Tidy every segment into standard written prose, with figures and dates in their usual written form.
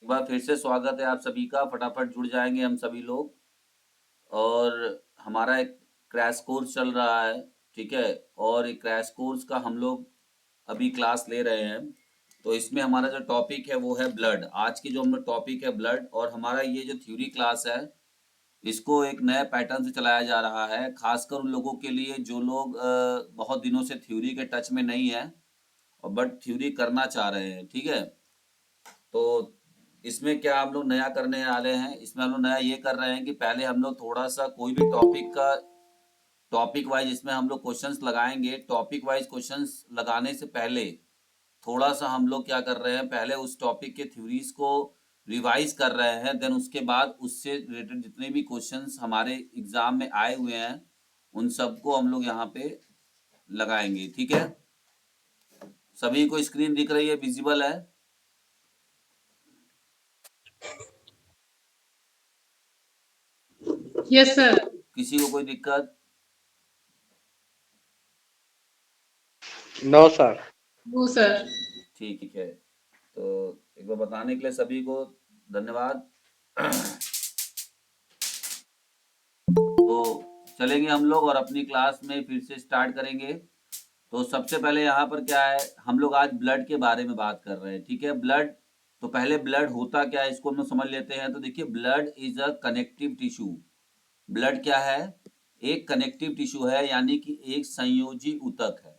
एक बार फिर से स्वागत है आप सभी का। फटाफट जुड़ जाएंगे हम सभी लोग। और हमारा एक क्रैश कोर्स चल रहा है, ठीक है। और एक क्रैश कोर्स का हम लोग अभी क्लास ले रहे हैं। तो इसमें हमारा जो टॉपिक है वो है ब्लड। आज की जो हम लोग टॉपिक है ब्लड, और हमारा ये जो थ्योरी क्लास है इसको एक नए पैटर्न से चलाया जा रहा है, खासकर उन लोगों के लिए जो लोग बहुत दिनों से थ्योरी के टच में नहीं है और बट थ्योरी करना चाह रहे हैं, ठीक है। तो इसमें क्या हम लोग नया करने वाले हैं, इसमें हम लोग नया ये कर रहे हैं कि पहले हम लोग थोड़ा सा कोई भी टॉपिक का टॉपिक वाइज इसमें हम लोग क्वेश्चंस लगाएंगे। टॉपिक वाइज क्वेश्चंस लगाने से पहले थोड़ा सा हम लोग क्या कर रहे हैं, पहले उस टॉपिक के थ्योरीज को रिवाइज कर रहे हैं। देन उसके बाद उससे रिलेटेड जितने भी क्वेश्चंस हमारे एग्जाम में आए हुए हैं उन सबको हम लोग यहाँ पे लगाएंगे, ठीक है। सभी को स्क्रीन दिख रही है, विजिबल है? Yes sir. किसी को कोई दिक्कत? No sir. No sir. ठीक है। तो एक बार बताने के लिए सभी को धन्यवाद। तो चलेंगे हम लोग और अपनी क्लास में फिर से स्टार्ट करेंगे। तो सबसे पहले यहाँ पर क्या है, हम लोग आज ब्लड के बारे में बात कर रहे हैं, ठीक है। ब्लड, तो पहले ब्लड होता क्या है इसको हम लोग समझ लेते हैं। तो देखिए, blood is a connective tissue. Blood क्या है? एक कनेक्टिव टिश्यू है, यानी कि एक संयोजी ऊतक है,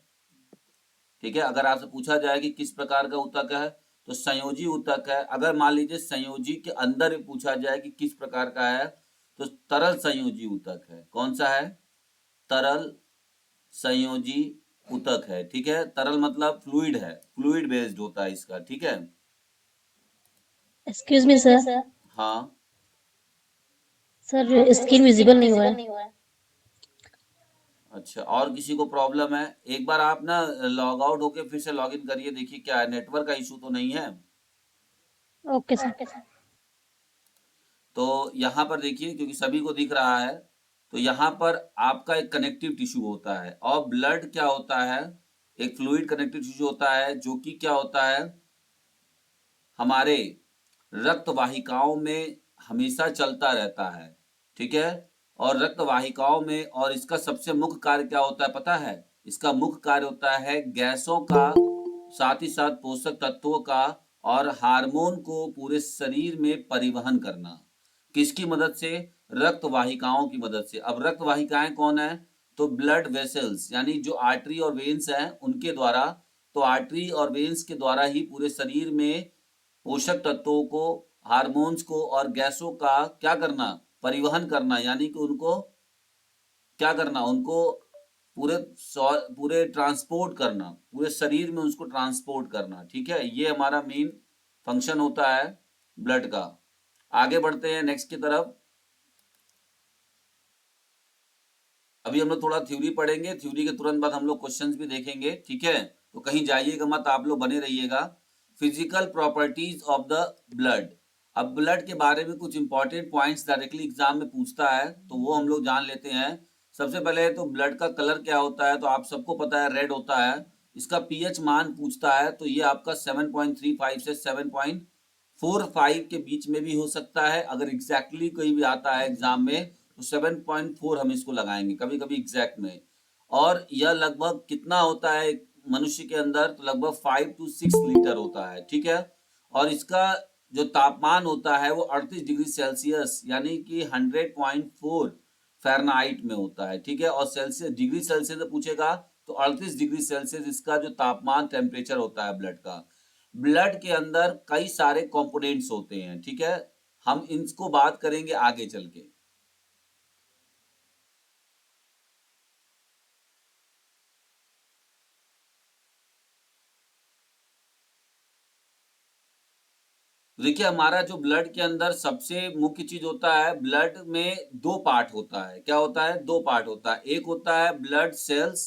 ठीक है। अगर आपसे पूछा जाए कि किस प्रकार का ऊतक है, तो संयोजी ऊतक है। अगर मान लीजिए संयोजी के अंदर भी पूछा जाए कि किस प्रकार का है, तो तरल संयोजी ऊतक है। कौन सा है? तरल संयोजी ऊतक है, ठीक है। तरल मतलब फ्लूइड है, फ्लूइड बेस्ड होता है इसका, ठीक है। Excuse me sir. हाँ, सर स्क्रीन विजिबल नहीं हुआ है। अच्छा, और किसी को प्रॉब्लम है? एक बार आप ना लॉग आउट होके फिर से लॉग इन करिए, देखिए क्या है, नेटवर्क का इशू तो नहीं है। Okay sir. तो यहाँ पर देखिए, क्योंकि सभी को दिख रहा है, तो यहाँ पर आपका एक कनेक्टिव टिश्यू होता है। और ब्लड क्या होता है? एक फ्लूइड कनेक्टिव टिश्यू होता है, जो कि क्या होता है, हमारे रक्त वाहिकाओं में हमेशा चलता रहता है, ठीक है। और रक्त वाहिकाओं में, और इसका सबसे मुख्य कार्य क्या होता है पता है? इसका मुख्य कार्य होता है गैसों का, साथ ही साथ पोषक तत्वों का और हार्मोन को पूरे शरीर में परिवहन करना। किसकी मदद से? रक्त वाहिकाओं की मदद से। अब रक्त वाहिकाएं कौन है? तो ब्लड वेसल्स, यानी जो आर्टरी और वेन्स हैं उनके द्वारा। तो आर्टरी और वेन्स के द्वारा ही पूरे शरीर में पोषक तत्वों को, हार्मोन्स को और गैसों का क्या करना? परिवहन करना, यानी कि उनको क्या करना, उनको पूरे पूरे ट्रांसपोर्ट करना, पूरे शरीर में उसको ट्रांसपोर्ट करना, ठीक है। ये हमारा मेन फंक्शन होता है ब्लड का। आगे बढ़ते हैं नेक्स्ट की तरफ। अभी हम लोग थोड़ा थ्योरी पढ़ेंगे, थ्योरी के तुरंत बाद हम लोग क्वेश्चंस भी देखेंगे, ठीक है। तो कहीं जाइएगा मत, आप लोग बने रहिएगा। Physical properties of the blood. अब ब्लड के बारे में कुछ इंपॉर्टेंट पॉइंट्स डायरेक्टली एग्जाम में पूछता है, तो वो हम लोग जान लेते हैं। सबसे पहले तो ब्लड का कलर क्या होता है, तो आप सबको पता है रेड होता है। इसका पीएच मान पूछता है, तो ये आपका 7.35 से 7.45 के बीच में भी हो सकता है। अगर एग्जैक्टली कोई भी आता है एग्जाम में तो 7.4 हम इसको लगाएंगे, कभी कभी एग्जैक्ट में। और यह लगभग कितना होता है मनुष्य के अंदर, तो लगभग 5 to 6 लीटर होता है, ठीक है। और इसका जो तापमान होता है वो 38 डिग्री सेल्सियस, यानी कि 100.4 फ़ारेनहाइट में होता है, ठीक है। और सेल्सियस, डिग्री सेल्सियस में पूछेगा तो 38 डिग्री सेल्सियस इसका जो तापमान टेम्परेचर होता है ब्लड का। ब्लड के अंदर कई सारे कंपोनेंट्स होते हैं, ठीक है। हम इनको बात करेंगे आगे चल के। देखिए, हमारा जो ब्लड के अंदर सबसे मुख्य चीज होता है, ब्लड में दो पार्ट होता है। क्या होता है? दो पार्ट होता है। एक होता है ब्लड सेल्स,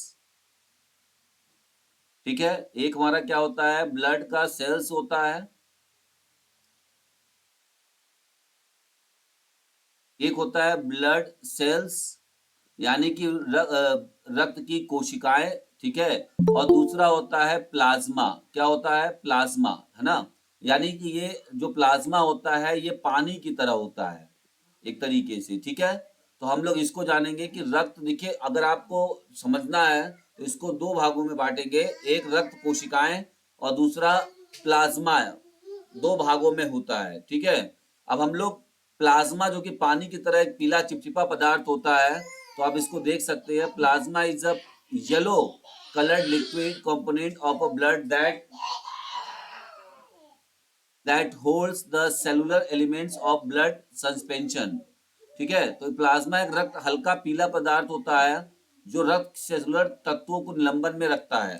ठीक है। एक हमारा क्या होता है, ब्लड का सेल्स होता है। एक होता है ब्लड सेल्स, यानी कि रक्त की कोशिकाएं, ठीक है। और दूसरा होता है प्लाज्मा। क्या होता है? प्लाज्मा, है ना। यानी कि ये जो प्लाज्मा होता है ये पानी की तरह होता है एक तरीके से, ठीक है। तो हम लोग इसको जानेंगे कि रक्त, देखिए अगर आपको समझना है तो इसको दो भागों में बांटेंगे, एक रक्त कोशिकाएं और दूसरा प्लाज्मा, दो भागों में होता है, ठीक है। अब हम लोग प्लाज्मा जो कि पानी की तरह एक पीला चिपचिपा पदार्थ होता है, तो आप इसको देख सकते हैं, plasma is a yellow colored liquid component of a blood that holds the cellular elements of blood suspension, ठीक है। तो प्लाज्मा एक रक्त हल्का पीला पदार्थ होता है जो रक्त सेलुलर तत्वों को निलंबन में रखता है।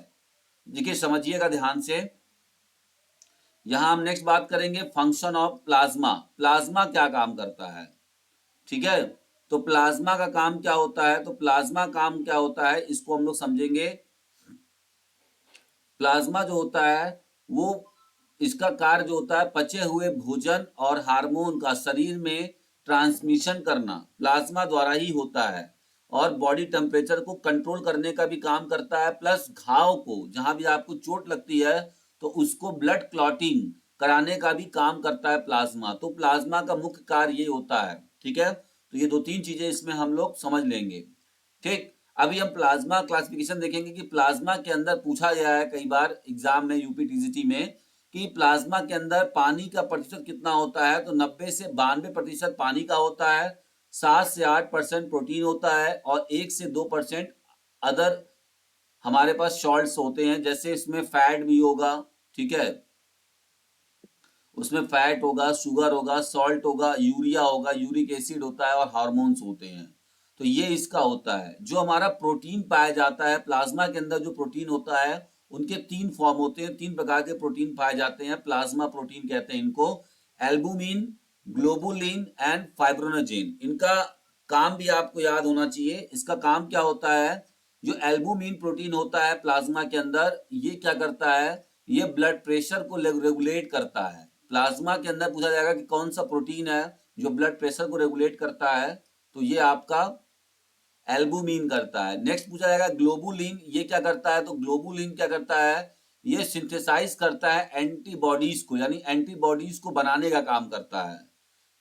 देखिए समझिएगा ध्यान से, यहां हम नेक्स्ट बात करेंगे फंक्शन ऑफ प्लाज्मा। प्लाज्मा क्या काम करता है, ठीक है। तो प्लाज्मा का काम क्या होता है, तो प्लाज्मा काम क्या होता है इसको हम लोग समझेंगे। प्लाज्मा जो होता है वो, इसका कार्य जो होता है पचे हुए भोजन और हार्मोन का शरीर में ट्रांसमिशन करना प्लाज्मा द्वारा ही होता है, और बॉडी टेम्परेचर को कंट्रोल करने का भी काम करता है, प्लस घाव को, जहां भी आपको चोट लगती है तो उसको ब्लड क्लॉटिंग कराने का भी काम करता है प्लाज्मा। तो प्लाज्मा का मुख्य कार्य ये होता है, ठीक है। तो ये दो तीन चीजें इसमें हम लोग समझ लेंगे, ठीक। अभी हम प्लाज्मा क्लासिफिकेशन देखेंगे कि प्लाज्मा के अंदर पूछा गया है कई बार एग्जाम में, यूपी टीजीटी में, कि प्लाज्मा के अंदर पानी का प्रतिशत कितना होता है, तो 90 से 92% पानी का होता है, 7 से 8% प्रोटीन होता है और 1 से 2% अदर हमारे पास सॉल्ट्स होते हैं, जैसे इसमें फैट भी होगा, ठीक है, उसमें फैट होगा, शुगर होगा, सॉल्ट होगा, यूरिया होगा, यूरिक एसिड होता है और हार्मोन्स होते हैं। तो ये इसका होता है। जो हमारा प्रोटीन पाया जाता है प्लाज्मा के अंदर, जो प्रोटीन होता है उनके तीन फॉर्म होते हैं, तीन प्रकार के प्रोटीन पाए जाते हैं, प्लाज्मा प्रोटीन कहते हैं इनको, एल्बुमिन, ग्लोबुलिन एंड फाइब्रोनोजेन। इनका काम भी आपको याद होना चाहिए। इसका काम क्या होता है, जो एल्बुमिन प्रोटीन होता है प्लाज्मा के अंदर, ये क्या करता है, ये ब्लड प्रेशर को रेगुलेट करता है। प्लाज्मा के अंदर पूछा जाएगा कि कौन सा प्रोटीन है जो ब्लड प्रेशर को रेगुलेट करता है, तो ये आपका एल्बुमिन करता है। नेक्स्ट पूछा जाएगा ग्लोबुलिन, ये क्या करता है, तो ग्लोबुलिन क्या करता है, ये सिंथेसाइज करता है एंटीबॉडीज को, यानी एंटीबॉडीज को बनाने का काम करता है।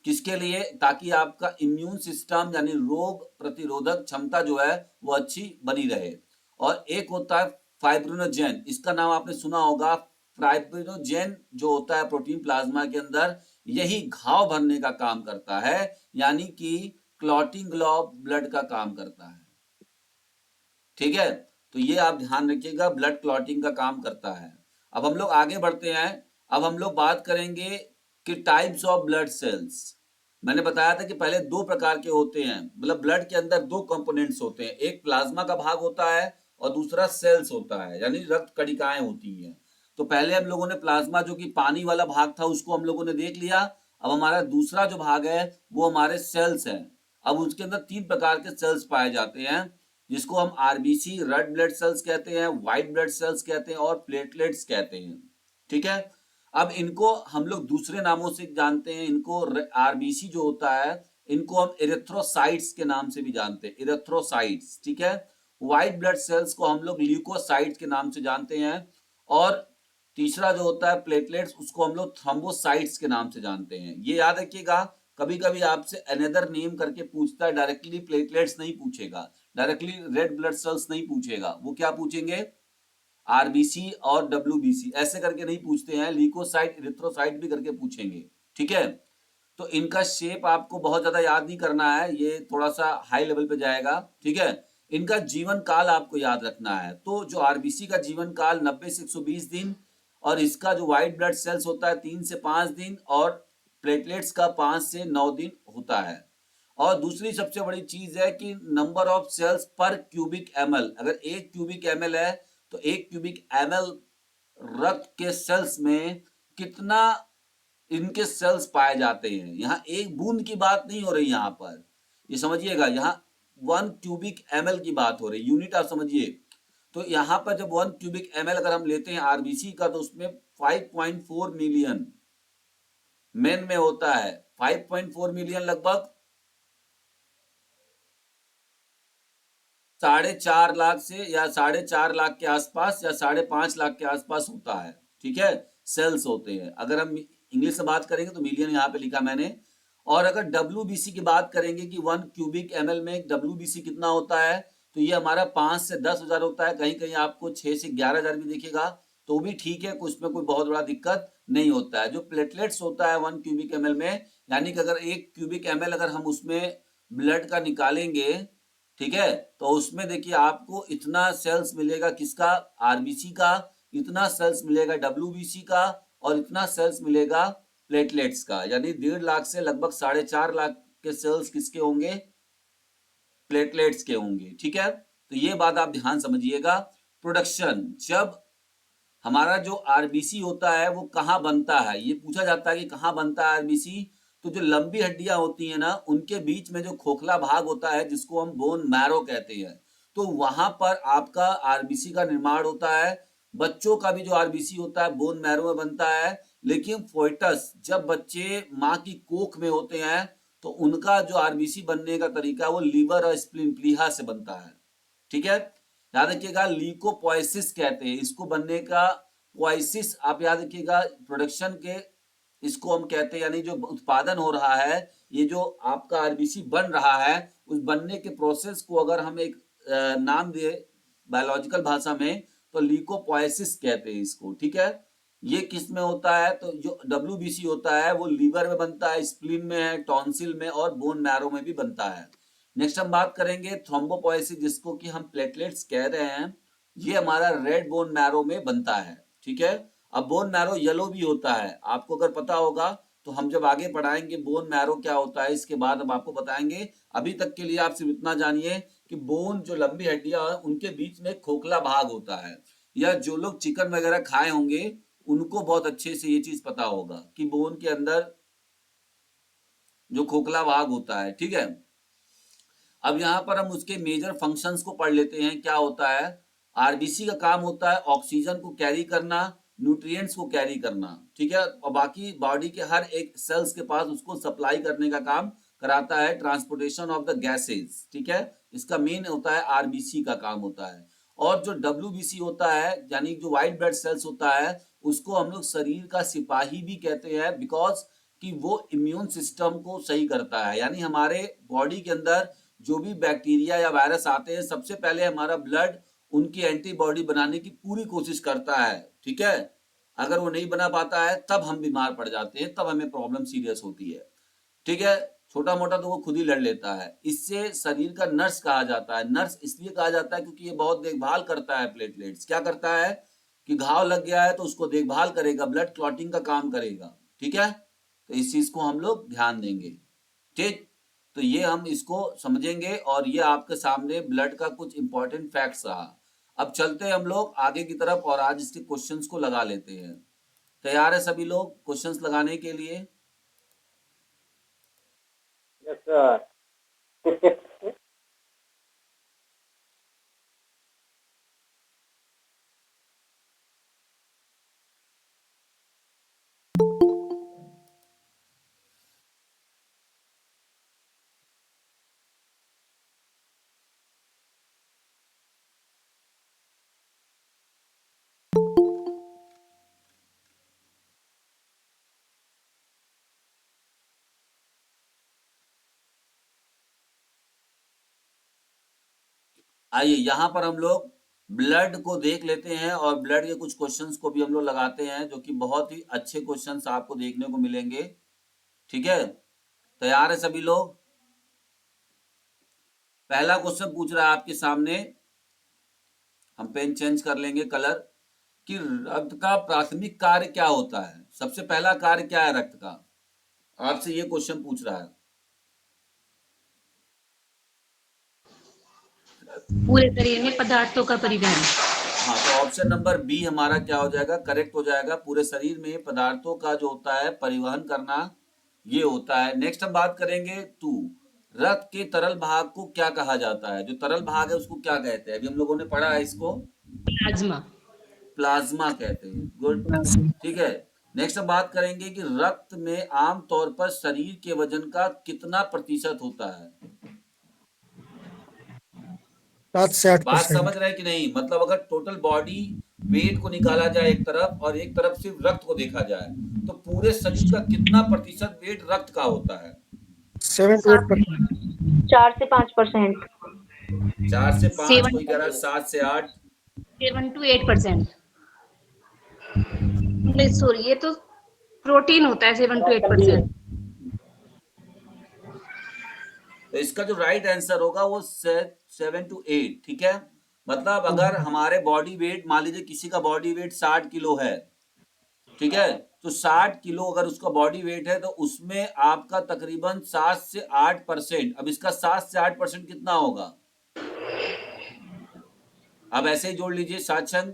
किसके लिए, ताकि आपका इम्यून सिस्टम यानी रोग प्रतिरोधक क्षमता जो है वो अच्छी बनी रहे। और एक होता है फाइब्रिनोजेन, इसका नाम आपने सुना होगा। फाइब्रिनोजेन जो होता है प्रोटीन प्लाज्मा के अंदर, यही घाव भरने का काम करता है, यानी कि क्लॉटिंग ऑफ ब्लड का काम करता है, ठीक है। तो ये आप ध्यान रखिएगा, ब्लड क्लॉटिंग का काम करता है। अब हम लोग आगे बढ़ते हैं। अब हम लोग बात करेंगे कि टाइप्स ऑफ ब्लड सेल्स। मैंने बताया था कि पहले दो प्रकार के होते हैं, मतलब ब्लड के अंदर दो कंपोनेंट्स होते हैं, एक प्लाज्मा का भाग होता है और दूसरा सेल्स होता है, यानी रक्त कणिकाएं होती हैं। तो पहले हम लोगों ने प्लाज्मा जो कि पानी वाला भाग था उसको हम लोगों ने देख लिया। अब हमारा दूसरा जो भाग है वो हमारे सेल्स हैं। अब उसके अंदर तीन प्रकार के सेल्स पाए जाते हैं, जिसको हम आरबीसी, रेड ब्लड सेल्स कहते हैं, व्हाइट ब्लड सेल्स कहते हैं और प्लेटलेट्स कहते हैं, ठीक है। अब इनको हम लोग दूसरे नामों से जानते हैं। इनको आरबीसी जो होता है इनको हम इरेथ्रोसाइट्स के नाम से भी जानते हैं, इरेथ्रोसाइट्स, ठीक है। व्हाइट ब्लड सेल्स को हम लोग ल्यूकोसाइट्स के नाम से जानते हैं, और तीसरा जो होता है प्लेटलेट्स, उसको हम लोग थ्रोम्बोसाइट्स के नाम से जानते हैं। ये याद रखिएगा, कभी कभी आपसे अनदर नेम करके पूछता है, डायरेक्टली प्लेटलेट्स नहीं पूछेगा, डायरेक्टली रेड ब्लड सेल्स नहीं पूछेगा, वो क्या पूछेंगे, आरबीसी और डब्ल्यूबीसी ऐसे करके नहीं पूछते हैं, ल्यूकोसाइट इरिथ्रोसाइट भी करके पूछेंगे, ठीक है। तो इनका शेप आपको बहुत ज्यादा याद नहीं करना है, ये थोड़ा सा हाई लेवल पे जाएगा, ठीक है। इनका जीवन काल आपको याद रखना है। तो जो आरबीसी का जीवन काल 90 से 120 दिन, और इसका जो व्हाइट ब्लड सेल्स होता है 3 से 5 दिन, और प्लेटलेट्स का 5 से 9 दिन होता है। और दूसरी सबसे बड़ी चीज है कि नंबर ऑफ सेल्स पर क्यूबिक एमएल, अगर 1 क्यूबिक एमएल है तो 1 क्यूबिक एमएल रक्त के सेल्स में कितना इनके सेल्स पाए जाते हैं। यहाँ एक बूंद की बात नहीं हो रही, यहाँ पर ये समझिएगा, यहाँ 1 क्यूबिक एमएल की बात हो रही, यूनिट आप समझिए। तो यहाँ पर जब 1 क्यूबिक एमएल अगर हम लेते हैं आरबीसी का, तो उसमें 5.4 मिलियन मेन में होता है, 5.4 मिलियन लगभग 4.5 लाख से, या 4.5 लाख के आसपास, या 5.5 लाख के आसपास होता है, ठीक है। सेल्स होते हैं। अगर हम इंग्लिश में बात करेंगे तो मिलियन यहाँ पे लिखा मैंने। और अगर डब्ल्यूबीसी की बात करेंगे कि 1 क्यूबिक एमएल में डब्ल्यूबीसी कितना होता है, तो ये हमारा 5 से 10,000 होता है। कहीं कहीं आपको 6 से 11,000 भी दिखेगा, तो भी ठीक है, कुछ में कोई बहुत बड़ा दिक्कत नहीं होता है। जो प्लेटलेट्स होता है 1 क्यूबिक एमएल में, यानी कि अगर 1 क्यूबिक एमएल अगर हम उसमें ब्लड का निकालेंगे, ठीक है, तो उसमें देखिए आपको इतना सेल्स मिलेगा किसका, आरबीसी का, इतना सेल्स मिलेगा डब्ल्यूबीसी का, और इतना सेल्स मिलेगा प्लेटलेट्स का। यानी 1.5 लाख से लगभग 4.5 लाख के सेल्स किसके होंगे, प्लेटलेट्स के होंगे। ठीक है, तो ये बात आप ध्यान समझिएगा। प्रोडक्शन, जब हमारा जो आरबीसी होता है वो कहाँ बनता है, ये पूछा जाता है कि कहाँ बनता है आरबीसी, तो जो लंबी हड्डियां होती है ना, उनके बीच में जो खोखला भाग होता है जिसको हम बोन मैरो कहते हैं, तो वहां पर आपका आरबीसी का निर्माण होता है। बच्चों का भी जो आरबीसी होता है बोन मैरो में बनता है, लेकिन फोइटस, जब बच्चे माँ की कोख में होते हैं, तो उनका जो आरबीसी बनने का तरीका है वो लीवर और स्प्लीन, प्लीहा से बनता है। ठीक है, याद रखिएगा, लीकोपोइसिस कहते हैं इसको बनने का। पोइसिस आप याद रखिएगा, प्रोडक्शन के इसको हम कहते हैं, यानी जो उत्पादन हो रहा है, ये जो आपका आरबीसी बन रहा है, उस बनने के प्रोसेस को अगर हम एक नाम दे बायोलॉजिकल भाषा में, तो लीकोपोइसिस कहते हैं इसको। ठीक है, ये किस में होता है, तो जो डब्ल्यूबीसी होता है वो लीवर में बनता है, स्प्लीन में है, टॉन्सिल में और बोन मैरो में भी बनता है। नेक्स्ट हम बात करेंगे थ्रोम्बोपोइसिस, जिसको कि हम प्लेटलेट्स कह रहे हैं, ये हमारा रेड बोन मैरो में बनता है। ठीक है, अब बोन मैरो येलो भी होता है, आपको अगर पता होगा तो हम जब आगे पढ़ाएंगे बोन मैरो क्या होता है, इसके बाद हम आपको बताएंगे। अभी तक के लिए आप सिर्फ इतना जानिए कि बोन, जो लंबी हड्डियां हैं, उनके बीच में खोखला भाग होता है। या जो लोग चिकन वगैरह खाए होंगे उनको बहुत अच्छे से ये चीज पता होगा कि बोन के अंदर जो खोखला भाग होता है। ठीक है, अब यहाँ पर हम उसके मेजर फंक्शंस को पढ़ लेते हैं। क्या होता है, आरबीसी का काम होता है ऑक्सीजन को कैरी करना, न्यूट्रिएंट्स को कैरी करना। ठीक है, और बाकी बॉडी के हर एक सेल्स के पास उसको सप्लाई करने का काम कराता है, ट्रांसपोर्टेशन ऑफ द गैसेज। ठीक है, इसका मेन होता है आरबीसी का काम होता है। और जो डब्ल्यूबीसी होता है, यानी जो व्हाइट ब्लड सेल्स होता है, उसको हम लोग शरीर का सिपाही भी कहते हैं, बिकॉज कि वो इम्यून सिस्टम को सही करता है। यानी हमारे बॉडी के अंदर जो भी बैक्टीरिया या वायरस आते हैं, सबसे पहले हमारा ब्लड उनकी एंटीबॉडी बनाने की पूरी कोशिश करता है। ठीक है, अगर वो नहीं बना पाता है तब हम बीमार पड़ जाते हैं, तब हमें प्रॉब्लम सीरियस होती है। ठीक है, छोटा मोटा तो वो खुद ही लड़ लेता है। इससे शरीर का नर्स कहा जाता है। नर्स इसलिए कहा जाता है क्योंकि ये बहुत देखभाल करता है प्लेटलेट्स। क्या करता है कि घाव लग गया है तो उसको देखभाल करेगा, ब्लड क्लॉटिंग का काम करेगा। ठीक है, तो इस चीज को हम लोग ध्यान देंगे। ठीक, तो ये हम इसको समझेंगे, और ये आपके सामने ब्लड का कुछ इंपॉर्टेंट फैक्ट्स रहा। अब चलते हैं हम लोग आगे की तरफ और आज इसके क्वेश्चंस को लगा लेते हैं। तैयार है सभी लोग क्वेश्चंस लगाने के लिए? Yes sir. आइए यहाँ पर हम लोग ब्लड को देख लेते हैं और ब्लड के कुछ क्वेश्चंस को भी हम लोग लगाते हैं, जो कि बहुत ही अच्छे क्वेश्चंस आपको देखने को मिलेंगे। ठीक है, तैयार है सभी लोग? पहला क्वेश्चन पूछ रहा है आपके सामने, हम पेन चेंज कर लेंगे कलर, कि रक्त का प्राथमिक कार्य क्या होता है। सबसे पहला कार्य क्या है रक्त का, आपसे ये क्वेश्चन पूछ रहा है। पूरे शरीर में पदार्थों का परिवहन। हाँ, तो ऑप्शन नंबर बी हमारा क्या हो जाएगा, करेक्ट हो जाएगा। पूरे शरीर में पदार्थों का जो होता है परिवहन करना, ये होता है। नेक्स्ट हम बात करेंगे टू, रक्त के तरल भाग को क्या कहा जाता है। जो तरल भाग है उसको क्या कहते हैं, अभी हम लोगों ने पढ़ा है इसको, प्लाज्मा। प्लाज्मा कहते हैं। गुड, ठीक है। नेक्स्ट हम बात करेंगे कि रक्त में आमतौर पर शरीर के वजन का कितना प्रतिशत होता है। 7 से बात 8%। समझ रहे हैं कि नहीं, मतलब अगर टोटल बॉडी वेट को निकाला जाए एक तरफ और एक तरफ सिर्फ रक्त को देखा जाए, तो पूरे शरीर का कितना प्रतिशत वेट रक्त का होता है? 7 to 8%. 4 से 5%. 4 से 5, 7 कोई कह रहा है 7 से 8। 7 to 8%. नहीं सॉरी, ये तो प्रोटीन होता है 7 to 8%. तो इसका जो राइट आंसर होगा वो 7 to 8, ठीक है। मतलब अगर हमारे बॉडी वेट, मान लीजिए किसी का बॉडी वेट 60 किलो है, ठीक है, तो 60 किलो अगर उसका बॉडी वेट है तो उसमें आपका तकरीबन 7 से 8%, अब इसका 7 से 8% कितना होगा? अब ऐसे ही जोड़ लीजिए, 7 छंग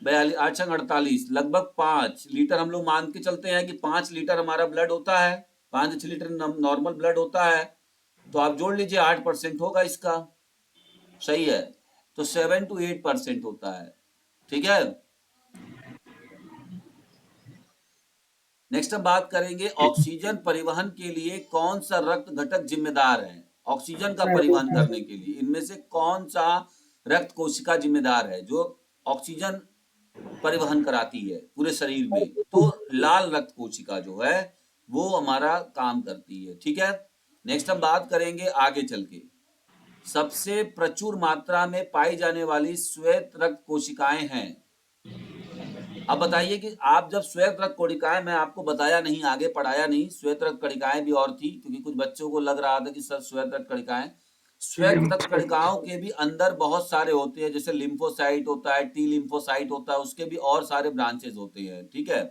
42, 8 छंग 48, लगभग 5 लीटर हम लोग मान के चलते हैं कि 5 लीटर हमारा ब्लड होता है, 5 से 6 लीटर नॉर्मल ब्लड होता है, तो आप जोड़ लीजिए 8% होगा इसका, सही है। तो 7 to 8% होता है, ठीक है। नेक्स्ट हम बात करेंगे ऑक्सीजन परिवहन के लिए कौन सा रक्त घटक जिम्मेदार है? ऑक्सीजन का परिवहन करने के लिए इनमें से कौन सा रक्त कोशिका जिम्मेदार है जो ऑक्सीजन परिवहन कराती है पूरे शरीर में? तो लाल रक्त कोशिका जो है वो हमारा काम करती है, ठीक है। नेक्स्ट हम बात करेंगे आगे चल के, सबसे प्रचुर मात्रा में पाई जाने वाली श्वेत रक्त कोशिकाएं हैं। अब बताइए कि आप जब श्वेत रक्त कोशिकाएं, मैं आपको बताया नहीं, आगे पढ़ाया नहीं, श्वेत रक्त कणिकाएं भी और थी, क्योंकि कुछ बच्चों को लग रहा था कि सर श्वेत रक्त कणिकाएं, श्वेत रक्त कणिकाओं के भी अंदर बहुत सारे होते हैं, जैसे लिम्फोसाइट होता है, टी लिम्फोसाइट होता है, उसके भी और सारे ब्रांचेस होते हैं, ठीक है।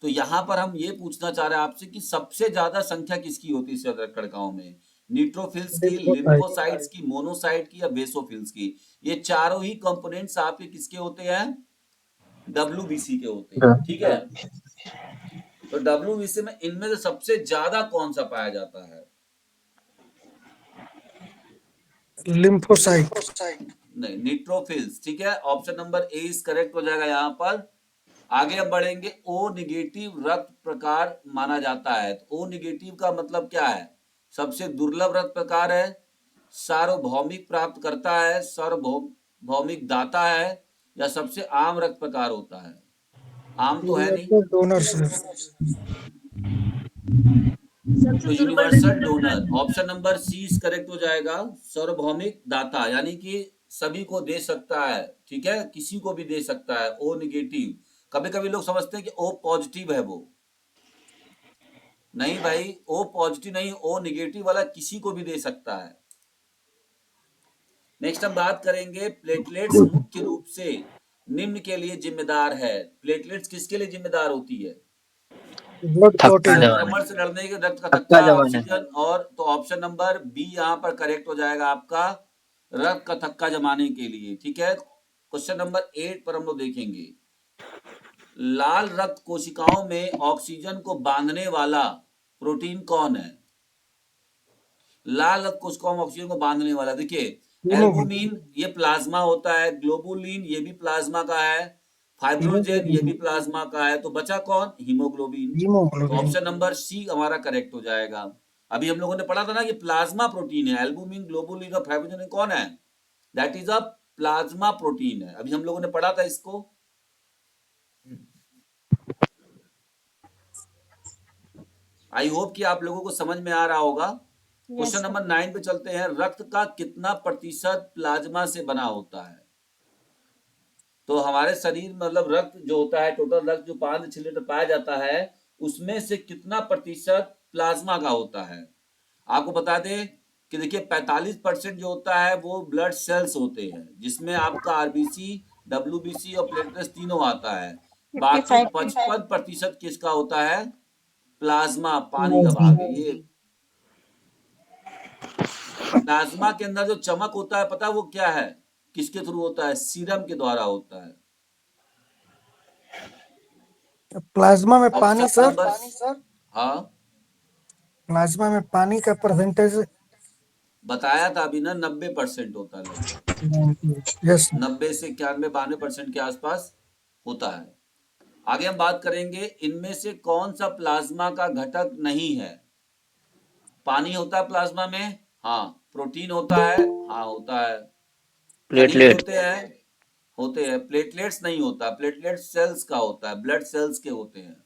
तो यहाँ पर हम ये पूछना चाह रहे हैं आपसे कि सबसे ज्यादा संख्या किसकी होती है श्वेत रक्त कणिकाओं में? न्यूट्रोफिल्स की, लिम्फोसाइट्स की, मोनोसाइट की या बेसोफिल्स की? ये चारों ही कंपोनेंट्स आपके किसके होते हैं? WBC के होते हैं, ठीक है। तो WBC में इनमें से सबसे ज्यादा कौन सा पाया जाता है? Lymphocyte. नहीं, न्यूट्रोफिल्स, ठीक है। Option number A is correct हो जाएगा यहाँ पर। आगे अब बढ़ेंगे, ओ निगेटिव रक्त प्रकार माना जाता है। तो ओ निगेटिव का मतलब क्या है? सबसे दुर्लभ रक्त प्रकार है, सार्वभौमिक प्राप्त करता है, सार्वभौमिक दाता है, या सबसे आम रक्त प्रकार होता है? आम तो है नहीं, Donor. तो universal donor, option number C is correct हो जाएगा। सार्वभौमिक दाता यानी कि सभी को दे सकता है, ठीक है, किसी को भी दे सकता है। ओ निगेटिव, कभी कभी लोग समझते हैं कि ओ पॉजिटिव है, वो नहीं भाई, ओ पॉजिटिव नहीं, ओ निगेटिव वाला किसी को भी दे सकता है। नेक्स्ट हम बात करेंगे, प्लेटलेट्स मुख्य रूप से निम्न के लिए जिम्मेदार है। प्लेटलेट्स किसके लिए जिम्मेदार होती है? Blood clotting. संक्रमण से लड़ने के रक्त का थक्का, ऑक्सीजन, और तो ऑप्शन नंबर बी यहाँ पर करेक्ट हो जाएगा आपका, रक्त का थक्का जमाने के लिए, ठीक है। क्वेश्चन नंबर 8 पर हम लोग देखेंगे, लाल रक्त कोशिकाओं में ऑक्सीजन को बांधने वाला प्रोटीन कौन है? लाल रक्त कोशिकाओं में ऑक्सीजन को बांधने वाला, देखिए, एल्बुमिन ये प्लाज्मा होता है, ग्लोबुलिन ये भी प्लाज्मा का है, फाइब्रोजेन ये भी प्लाज्मा का है, तो बचा कौन? हीमोग्लोबिन। तो ऑप्शन नंबर सी हमारा करेक्ट हो जाएगा। अभी हम लोगों ने पढ़ा था ना कि प्लाज्मा प्रोटीन है, एल्बुमिन, ग्लोबुलिन और फाइब्रोजेन कौन है? That is a plasma protein है, अभी हम लोगों ने पढ़ा था इसको। आई होप कि आप लोगों को समझ में आ रहा होगा। क्वेश्चन नंबर 9 पे चलते हैं, रक्त का कितना प्रतिशत प्लाज्मा से बना होता है? तो हमारे शरीर में मतलब रक्त जो होता है, टोटल रक्त जो 5 से 6 लीटर पाया जाता है, उसमें से कितना प्रतिशत प्लाज्मा का होता है? आपको बता दें कि देखिए 45% जो होता है वो ब्लड सेल्स होते हैं, जिसमें आपका आरबीसी, डब्ल्यूबीसी और प्लेटलेट्स तीनों आता है। बाकी 55% किसका होता है? प्लाज्मा, पानी का भाग है ये। प्लाज्मा के अंदर जो चमक होता है, पता है वो क्या है? किसके थ्रू होता है? सीरम के द्वारा होता है। प्लाज्मा में पानी सर, हाँ प्लाज्मा में पानी का परसेंटेज बताया था अभी ना, 90% होता है लगभग। यस 90 से 91, 92% के आसपास होता है। आगे हम बात करेंगे, इनमें से कौन सा प्लाज्मा का घटक नहीं है? पानी होता है प्लाज्मा में, हाँ। प्रोटीन होता है, हाँ होता है। खनिज होते हैं, होते हैं, प्लेटलेट्स नहीं होता, प्लेटलेट सेल्स का होता है, ब्लड सेल्स के होते हैं।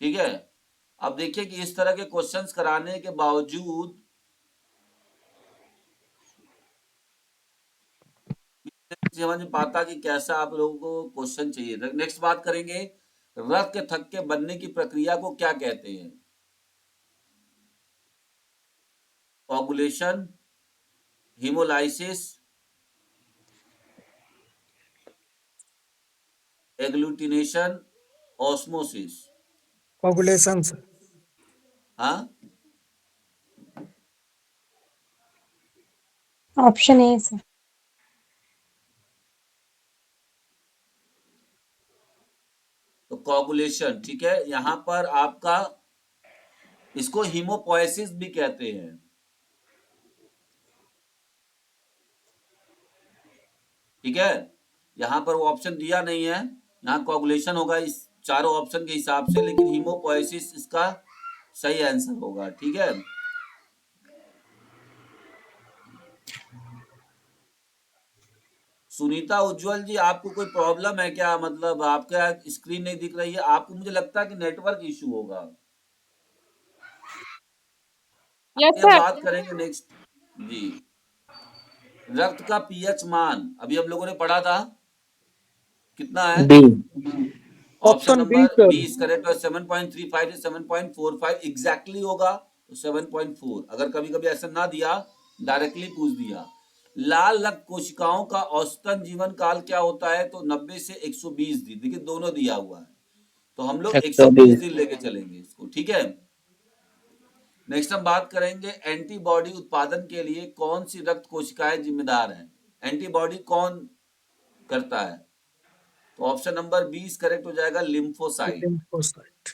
ठीक है, अब देखिए कि इस तरह के क्वेश्चंस कराने के बावजूद समझ पाता कि कैसा आप लोगों को क्वेश्चन चाहिए। नेक्स्ट बात करेंगे, रक्त के थक्के बनने की प्रक्रिया को क्या कहते हैं? Coagulation, haemolysis, agglutination, osmosis. Coagulation sir. हाँ, ऑप्शन ए सर। तो कोगुलेशन ठीक है। यहां पर आपका इसको हीमोपोएसिस भी कहते हैं। ठीक है, यहां पर वो ऑप्शन दिया नहीं है, यहाँ कोगुलेशन होगा इस चारों ऑप्शन के हिसाब से, लेकिन हीमोपोएसिस इसका सही आंसर होगा। ठीक है, सुनीता उज्जवल जी, आपको कोई प्रॉब्लम है क्या? मतलब आपका स्क्रीन नहीं दिख रही है आपको? मुझे लगता है कि नेटवर्क इशू होगा। यस ये सर। बात करेंगे नेक्स्ट जी, रक्त का पीएच मान अभी हम लोगों ने पढ़ा था, कितना है? B. Option option B number sir. 20 correct, और 7.35 से 7.45 एग्जैक्टली होगा तो 7.4। अगर कभी कभी ऐसा ना दिया, डायरेक्टली पूछ दिया। लाल रक्त कोशिकाओं का औसतन जीवन काल क्या होता है? तो 90 से 120 दिन। देखिए दोनों दिया हुआ है, तो हम लोग 120 दिन लेके चलेंगे इसको। ठीक है, नेक्स्ट हम बात करेंगे एंटीबॉडी उत्पादन के लिए कौन सी रक्त कोशिकाएं जिम्मेदार हैं? एंटीबॉडी कौन करता है? तो ऑप्शन नंबर 20 करेक्ट हो जाएगा, लिम्फोसाइट। लिम्फोसाइट।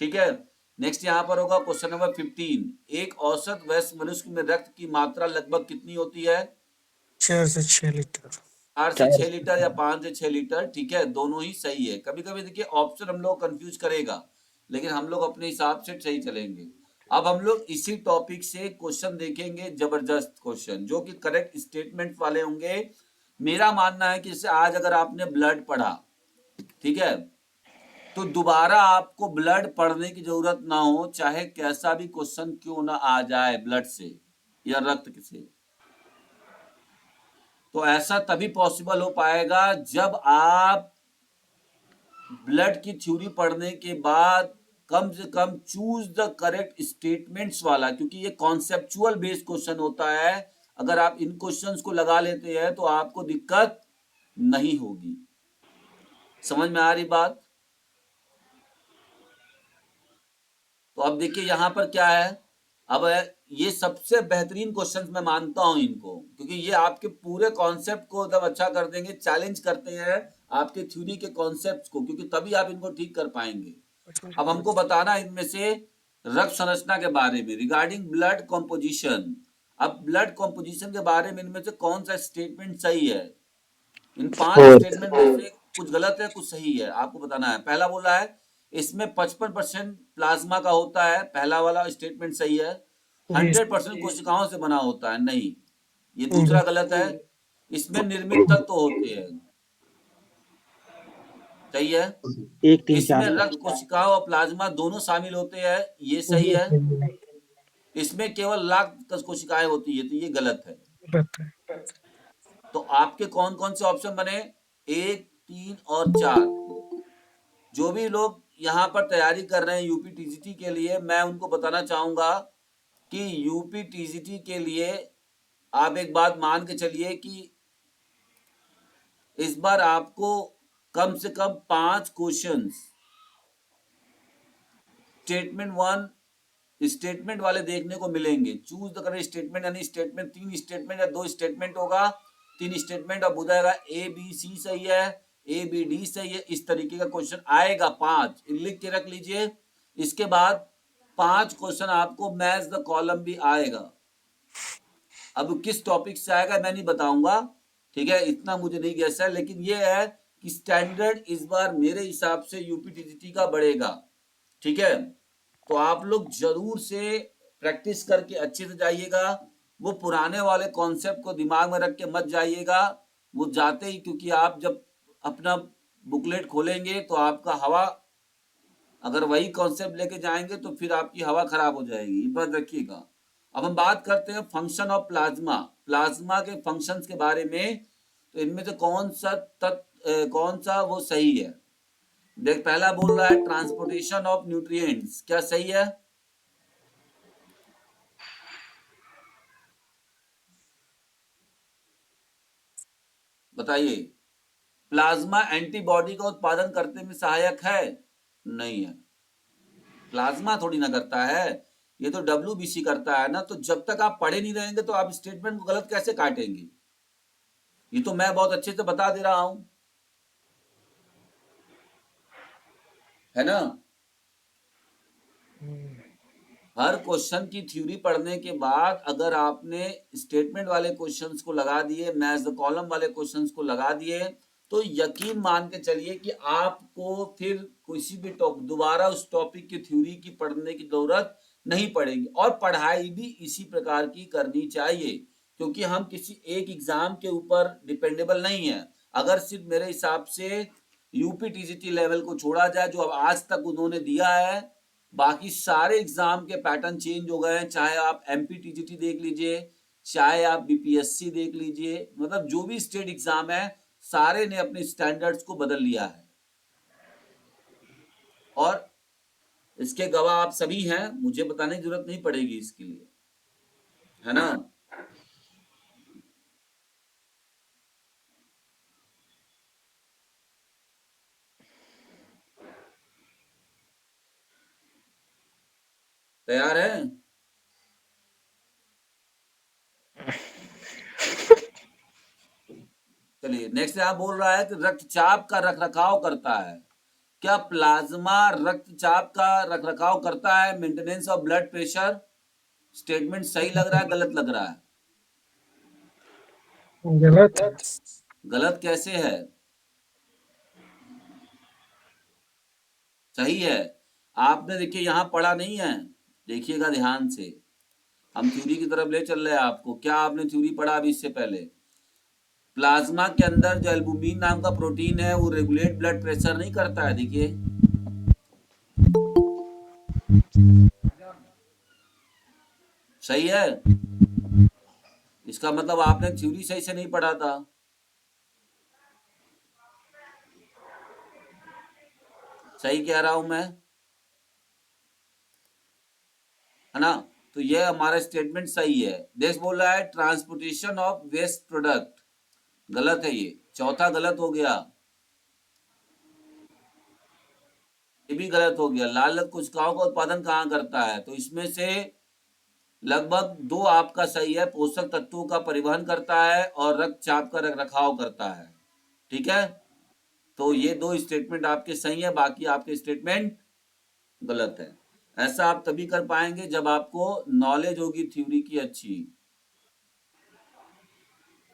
ठीक है, नेक्स्ट यहां पर होगा क्वेश्चन नंबर 15। एक औसत वयस्क मनुष्य में रक्त की मात्रा लगभग कितनी होती है? 4 से 6 लीटर। 4 से 6 लीटर या 5 से 6 लीटर। ठीक है, दोनों ही सही है। कभी कभी देखिए ऑप्शन हम लोग कंफ्यूज करेगा, लेकिन हम लोग अपने हिसाब से सही चलेंगे। अब हम लोग इसी टॉपिक से क्वेश्चन देखेंगे, जबरदस्त क्वेश्चन जो कि करेक्ट स्टेटमेंट वाले होंगे। मेरा मानना है कि जैसे आज अगर आपने ब्लड पढ़ा, ठीक है, तो दोबारा आपको ब्लड पढ़ने की जरूरत ना हो, चाहे कैसा भी क्वेश्चन क्यों ना आ जाए ब्लड से या रक्त से। तो ऐसा तभी पॉसिबल हो पाएगा जब आप ब्लड की थ्योरी पढ़ने के बाद कम से कम चूज द करेक्ट स्टेटमेंट्स वाला, क्योंकि ये कॉन्सेप्चुअल बेस्ड क्वेश्चन होता है। अगर आप इन क्वेश्चंस को लगा लेते हैं तो आपको दिक्कत नहीं होगी। समझ में आ रही बात? तो अब देखिए यहां पर क्या है। अब ये सबसे बेहतरीन क्वेश्चंस मैं मानता हूं इनको, क्योंकि ये आपके पूरे कॉन्सेप्ट को एकदम अच्छा कर देंगे, चैलेंज करते हैं आपके थ्योरी के कॉन्सेप्ट्स को, क्योंकि तभी आप इनको ठीक कर पाएंगे। अब हमको बताना इनमें से रक्त संरचना के बारे में, रिगार्डिंग ब्लड कॉम्पोजिशन। अब ब्लड कॉम्पोजिशन के बारे में इनमें से कौन सा स्टेटमेंट सही है? इन 5 स्टेटमेंट में से कुछ गलत है, कुछ सही है, आपको बताना है। पहला बोला है इसमें 55% प्लाज्मा का होता है, पहला वाला स्टेटमेंट सही है। 100% कोशिकाओं से बना होता है, नहीं, ये दूसरा गलत है। इसमें निर्मित तत्व होते हैं, सही है। 1 3 इसमें 4 रक्त कोशिकाओं और प्लाज्मा दोनों शामिल होते हैं, ये सही है। इसमें केवल रक्त कोशिकाएं होती है, तो ये गलत है। तो आपके कौन कौन से ऑप्शन बने? 1 3 और 4। जो भी लोग यहाँ पर तैयारी कर रहे हैं यूपी टीजीटी के लिए, मैं उनको बताना चाहूंगा कि यूपी टीजीटी के लिए आप एक बात मान के चलिए कि इस बार आपको कम से कम 5 क्वेश्चंस स्टेटमेंट 1 स्टेटमेंट वाले देखने को मिलेंगे। चूज द करेक्ट स्टेटमेंट, यानी स्टेटमेंट 3 स्टेटमेंट या 2 स्टेटमेंट होगा, 3 स्टेटमेंट। अब हो जाएगा ए बी सी सही है, ए बी डी सही है, इस तरीके का क्वेश्चन आएगा 5, लिख के रख लीजिए। इसके बाद 5 क्वेश्चन आपको मैच द कॉलम भी आएगा। अब किस टॉपिक से आएगा मैं नहीं बताऊंगा, ठीक है, इतना मुझे नहीं गैस है, लेकिन ये है कि स्टैंडर्ड इस बार मेरे हिसाब से यूपी टीजीटी का बढ़ेगा। ठीक है, तो आप लोग जरूर से प्रैक्टिस करके अच्छे से जाइएगा। वो पुराने वाले कॉन्सेप्ट को दिमाग में रख के मत जाइएगा। वो जाते ही, क्योंकि आप जब अपना बुकलेट खोलेंगे तो आपका हवा, अगर वही कॉन्सेप्ट लेके जाएंगे तो फिर आपकी हवा खराब हो जाएगी, ये बात रखिएगा। अब हम बात करते हैं फंक्शन ऑफ प्लाज्मा, प्लाज्मा के फंक्शंस के बारे में। तो इनमें से कौन सा वो सही है? देख, पहला बोल रहा है ट्रांसपोर्टेशन ऑफ न्यूट्रिएंट्स, क्या सही है? बताइए। प्लाज्मा एंटीबॉडी का उत्पादन करने में सहायक है? नहीं है, प्लाज्मा थोड़ी ना करता है, ये तो WBC करता है ना। तो जब तक आप पढ़े नहीं रहेंगे तो आप स्टेटमेंट को गलत कैसे काटेंगे? ये तो मैं बहुत अच्छे से बता दे रहा हूं, है ना। हर क्वेश्चन की थ्योरी पढ़ने के बाद अगर आपने स्टेटमेंट वाले क्वेश्चंस को लगा दिए, मैच द कॉलम वाले क्वेश्चंस को लगा दिए, तो यकीन मान के चलिए कि आपको फिर किसी भी दोबारा उस टॉपिक की थ्योरी की पढ़ने की जरूरत नहीं पड़ेगी। और पढ़ाई भी इसी प्रकार की करनी चाहिए, क्योंकि हम किसी एक एग्जाम के ऊपर डिपेंडेबल नहीं है। अगर सिर्फ मेरे हिसाब से UPTCT लेवल को छोड़ा जाए, जो अब आज तक उन्होंने दिया है, बाकी सारे एग्जाम के पैटर्न चेंज हो गए हैं। चाहे आप MPTGT देख लीजिए, चाहे आप BPSC देख लीजिए, मतलब जो भी स्टेट एग्जाम है, सारे ने अपने स्टैंडर्ड्स को बदल लिया है। और इसके गवाह आप सभी हैं, मुझे बताने की जरूरत नहीं पड़ेगी इसके लिए, है ना। तैयार है? चलिए, नेक्स्ट आप बोल रहा है कि रक्तचाप का रखरखाव करता है। क्या प्लाज्मा रक्तचाप का रखरखाव करता है, maintenance of blood pressure? Statement सही लग रहा है, गलत लग रहा है? गलत। गलत कैसे है? सही है। आपने देखिए यहाँ पढ़ा नहीं है, देखिएगा ध्यान से, हम थ्योरी की तरफ ले चल रहे हैं आपको। क्या आपने थ्योरी पढ़ा अभी इससे पहले? प्लाज्मा के अंदर जो एल्बुमिन नाम का प्रोटीन है, वो रेगुलेट ब्लड प्रेशर नहीं करता है, देखिए। सही है, इसका मतलब आपने थ्योरी सही से नहीं पढ़ा था। सही कह रहा हूं मैं, है ना। तो ये हमारा स्टेटमेंट सही है। देश बोल रहा है ट्रांसपोर्टेशन ऑफ वेस्ट प्रोडक्ट, गलत है, ये चौथा गलत हो गया, ये भी गलत हो गया। लाल रक्त कोशिकाओं का उत्पादन कहाँ करता है? तो इसमें से लगभग 2 आपका सही है, पोषक तत्वों का परिवहन करता है और रक्तचाप का रखरखाव करता है। ठीक है, तो ये 2 स्टेटमेंट आपके सही है, बाकी आपके स्टेटमेंट गलत है। ऐसा आप तभी कर पाएंगे जब आपको नॉलेज होगी थ्योरी की अच्छी,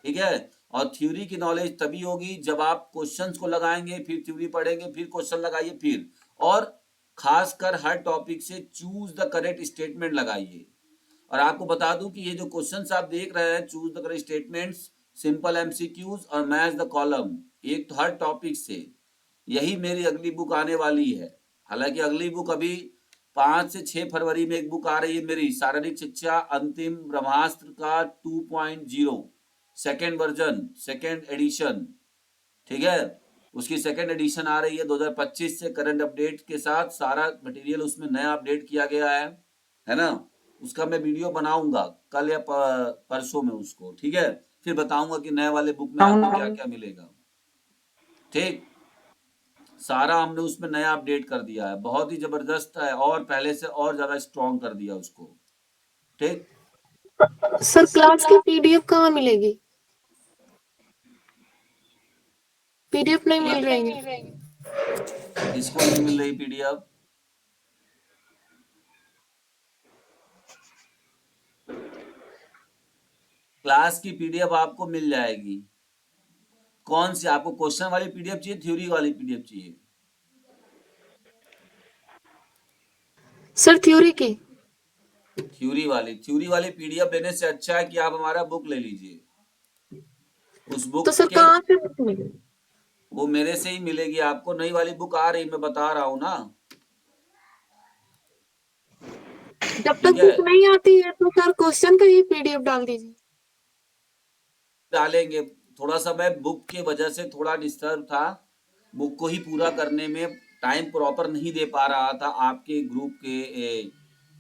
ठीक है। और थ्योरी की नॉलेज तभी होगी जब आप क्वेश्चंस को लगाएंगे, फिर थ्योरी पढ़ेंगे, फिर क्वेश्चन लगाइए, फिर, और खासकर हर टॉपिक से चूज द करेक्ट स्टेटमेंट लगाइए। और आपको बता दूं कि ये जो क्वेश्चंस आप देख रहे हैं, choose the correct statements, simple MCQs और मैच द कॉलम, एक हर टॉपिक से, यही मेरी अगली बुक आने वाली है। हालांकि अगली बुक अभी 5 से 6 फरवरी में एक बुक आ रही है मेरी, शारीरिक शिक्षा अंतिम ब्रह्मास्त्र का 2.0 सेकेंड वर्जन, सेकेंड एडिशन, ठीक है। उसकी सेकेंड एडिशन आ रही है 2025 से, करंट अपडेट के साथ सारा मटेरियल उसमें नया अपडेट किया गया है ना। उसका मैं वीडियो बनाऊंगा कल या परसों में उसको, ठीक है। फिर बताऊंगा कि नए वाले बुक में आपको क्या क्या मिलेगा, ठीक। सारा हमने उसमें नया अपडेट कर दिया है, बहुत ही जबरदस्त है, और पहले से और ज्यादा स्ट्रॉन्ग कर दिया उसको, ठीक। सर क्लास की PDF कहाँ मिलेगी? PDF नहीं मिल रही है। किसको नहीं मिल रही PDF? क्लास की PDF आपको मिल जाएगी। कौन सी आपको, क्वेश्चन वाली PDF चाहिए, थ्योरी वाली PDF चाहिए? सर थ्योरी की। थ्योरी वाली पीडीएफ लेने से अच्छा है कि आप हमारा बुक ले लीजिए। उस तो बुक सर के कहाँ से मिले? वो मेरे से ही मिलेगी आपको, नई वाली बुक आ रही, मैं बता रहा हूँ ना। जब तक ठीक है, बुक नहीं आती है तो सर क्वेश्चन का ही पीडीएफ डाल दीजिए। डालेंगे। थोड़ा सा मैं बुक की वजह से थोड़ा डिस्टर्ब था, बुक को ही पूरा करने में टाइम प्रॉपर नहीं दे पा रहा था आपके ग्रुप के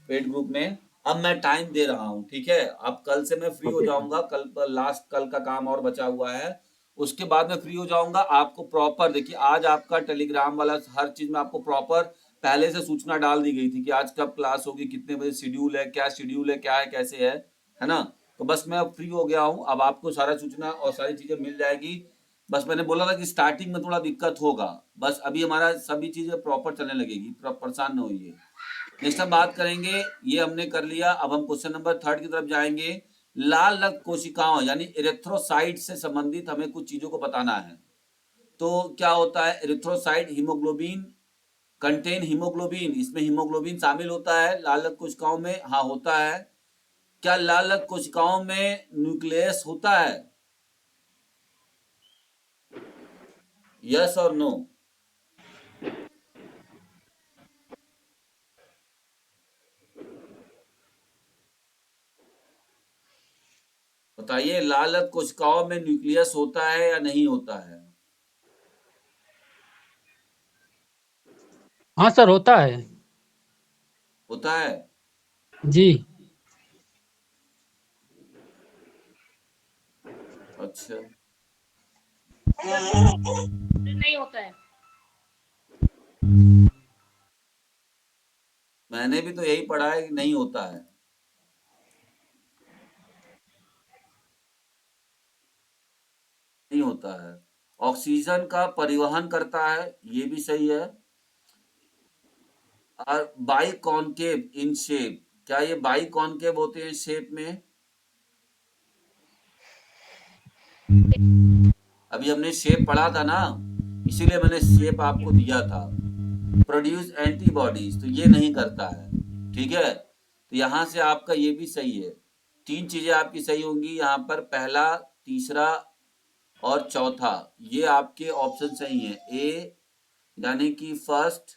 पेड ग्रुप में। अब मैं टाइम दे रहा हूँ, ठीक है। अब कल से मैं फ्री हो जाऊंगा, कल पर लास्ट कल का काम और बचा हुआ है, उसके बाद मैं फ्री हो जाऊंगा। आपको प्रॉपर देखिए, आज आपका टेलीग्राम वाला हर चीज में आपको प्रॉपर पहले से सूचना डाल दी गई थी कि आज कब क्लास होगी, कितने बजे शेड्यूल है, क्या शेड्यूल है, क्या है, कैसे है ना। तो बस मैं अब फ्री हो गया हूँ, अब आपको सारा सूचना और सारी चीजें मिल जाएगी। बस मैंने बोला था कि स्टार्टिंग में थोड़ा दिक्कत होगा, बस अभी हमारा सभी चीजें प्रॉपर चलने लगेगी, परेशान न होइए। नेक्स्ट हम बात करेंगे, ये हमने कर लिया। अब हम क्वेश्चन नंबर 3 की तरफ जाएंगे। लाल रक्त कोशिकाओं यानी इरेथ्रोसाइट से संबंधित हमें कुछ चीजों को बताना है। तो क्या होता है इरेथ्रोसाइट? हीमोग्लोबिन कंटेन हीमोग्लोबिन, इसमें हीमोग्लोबिन शामिल होता है लाल रक्त कोशिकाओं में। हाँ होता है। क्या लाल रक्त कोशिकाओं में न्यूक्लियस होता है? यस और नो? बताइए, लाल रक्त कोशिकाओं में न्यूक्लियस होता है या नहीं होता है? हाँ सर, होता है। होता है। जी। अच्छा, नहीं होता है। मैंने भी तो यही पढ़ा है कि नहीं होता है। नहीं होता है। ऑक्सीजन का परिवहन करता है, ये भी सही है। और बाई कॉनकेव इन शेप, क्या ये बाई कॉनकेव होते हैं शेप में? अभी हमने शेप पढ़ा था ना, इसीलिए मैंने शेप आपको दिया था। प्रोड्यूस एंटीबॉडीज, तो ये नहीं करता है, ठीक है। तो यहां से आपका ये भी सही है। 3 चीजें आपकी सही होंगी यहाँ पर, पहला, तीसरा और चौथा, ये आपके ऑप्शन सही है। ए यानी कि फर्स्ट,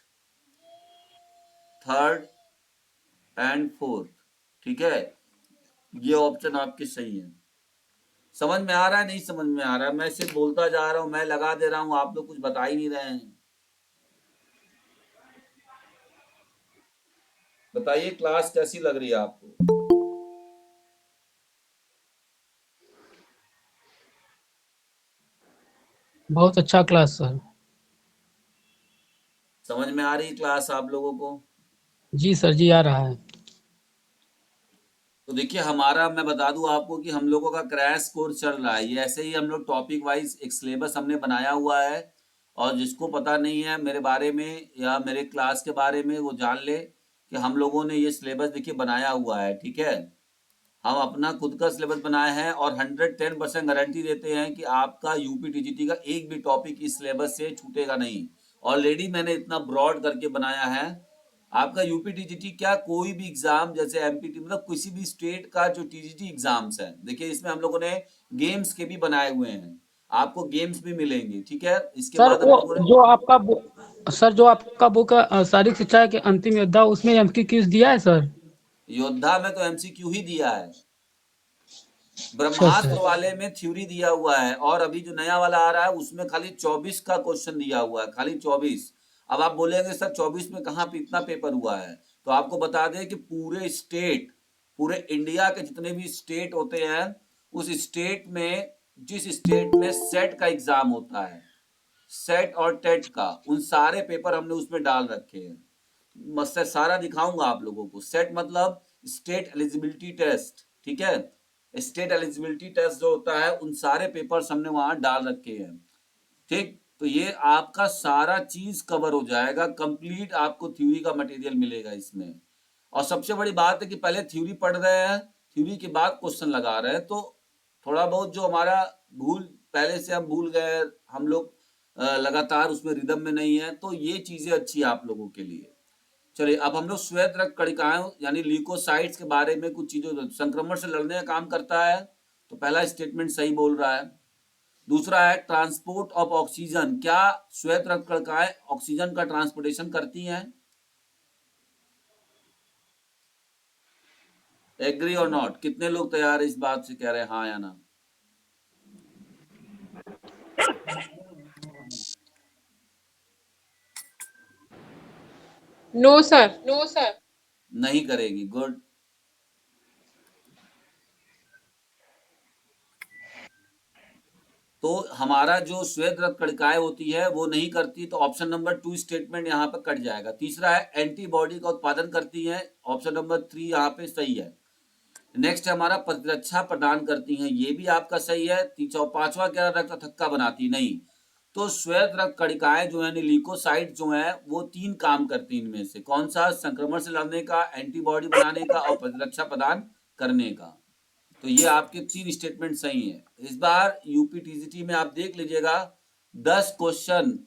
थर्ड एंड फोर्थ, ठीक है, ये ऑप्शन आपके सही है। समझ में आ रहा है? नहीं समझ में आ रहा है? मैं सिर्फ बोलता जा रहा हूं, मैं लगा दे रहा हूं, आप लोग कुछ बता ही नहीं रहे हैं। बताइए क्लास कैसी लग रही है आपको? बहुत अच्छा क्लास सर। समझ में आ रही है क्लास आप लोगों को? जी सर जी, आ रहा है। तो देखिए, हमारा मैं बता दूं आपको कि हम लोगों का क्रैश कोर्स चल रहा है। ये ऐसे ही हम लोग टॉपिक वाइज एक सिलेबस हमने बनाया हुआ है, और जिसको पता नहीं है मेरे बारे में या मेरे क्लास के बारे में, वो जान ले कि हम लोगों ने ये सिलेबस देखिए बनाया हुआ है, ठीक है। हम अपना खुद का सिलेबस बनाए हैं और 110% गारंटी देते हैं कि आपका यूपी टीजीटी का एक भी टॉपिक इस सिलेबस से छूटेगा नहीं। ऑलरेडी मैंने इतना ब्रॉड करके बनाया है। आपका यूपी टीजीटी क्या, कोई भी एग्जाम जैसे एमपीटी, मतलब किसी भी स्टेट का जो टीजीटी एग्जाम्स है, देखिए इसमें हम लोगों ने गेम्स के भी बनाए हुए हैं, आपको गेम्स भी मिलेंगे, ठीक है। इसके सर बाद हम वो लोगों ने जो आपका बुक शारीरिक शिक्षा के अंतिम योद्धा, उसमें एमसीक्यूज दिया है सर? योद्धा में तो एमसीक्यू ही दिया है। अच्छा सर। ब्रह्मास्त्र वाले में थ्योरी दिया हुआ है, और अभी जो नया वाला आ रहा है उसमें खाली 24 का क्वेश्चन दिया हुआ है, खाली 24। अब आप बोलेंगे सर 24 में कहाँ पे इतना पेपर हुआ है, तो आपको बता दें कि पूरे स्टेट, पूरे इंडिया के जितने भी स्टेट होते हैं, उस स्टेट में, जिस स्टेट में सेट का एग्जाम होता है, सेट और टेट का, उन सारे पेपर हमने उसमें डाल रखे हैं। मस्त सारा दिखाऊंगा आप लोगों को। सेट मतलब स्टेट एलिजिबिलिटी टेस्ट, ठीक है। स्टेट एलिजिबिलिटी टेस्ट जो होता है, उन सारे पेपर्स हमने वहां डाल रखे हैं, ठीक। तो ये आपका सारा चीज कवर हो जाएगा, कंप्लीट आपको थ्योरी का मटेरियल मिलेगा इसमें। और सबसे बड़ी बात है कि पहले थ्योरी पढ़ रहे हैं, थ्योरी के बाद क्वेश्चन लगा रहे हैं, तो थोड़ा बहुत जो हमारा भूल, पहले से हम भूल गए, हम लोग लगातार उसमें रिदम में नहीं है, तो ये चीजें अच्छी है आप लोगों के लिए। चलिए अब हम लोग श्वेत रक्त कणिकाओं यानी ल्यूकोसाइट्स के बारे में कुछ चीजों, संक्रमण से लड़ने का काम करता है, तो पहला स्टेटमेंट सही बोल रहा है। दूसरा है ट्रांसपोर्ट ऑफ ऑक्सीजन, क्या श्वेत रक्त कणिकाएं ऑक्सीजन का ट्रांसपोर्टेशन करती हैं? एग्री और नॉट? कितने लोग तैयार है इस बात से, कह रहे हैं हाँ या ना? No sir. नहीं करेगी, गुड। तो हमारा जो श्वेत रक्त कणिकाएं होती है वो नहीं करती, तो ऑप्शन नंबर 2 स्टेटमेंट यहाँ पे कट जाएगा। तीसरा है एंटीबॉडी का उत्पादन करती है, ऑप्शन नंबर 3 यहाँ पे सही है। नेक्स्ट है हमारा प्रतिरक्षा प्रदान करती हैं, ये भी आपका सही है। पांचवा क्या, रक्त थक्का बनाती नहीं। तो श्वेत रक्त कणिकाएं जो है ल्यूकोसाइट जो है वो 3 काम करती हैं, इनमें से कौन सा? संक्रमण से लड़ने का, एंटीबॉडी बनाने का और प्रतिरक्षा प्रदान करने का। तो ये आपके 3 स्टेटमेंट सही है। इस बार यूपीटीजीटी में आप देख लीजिएगा 10 क्वेश्चन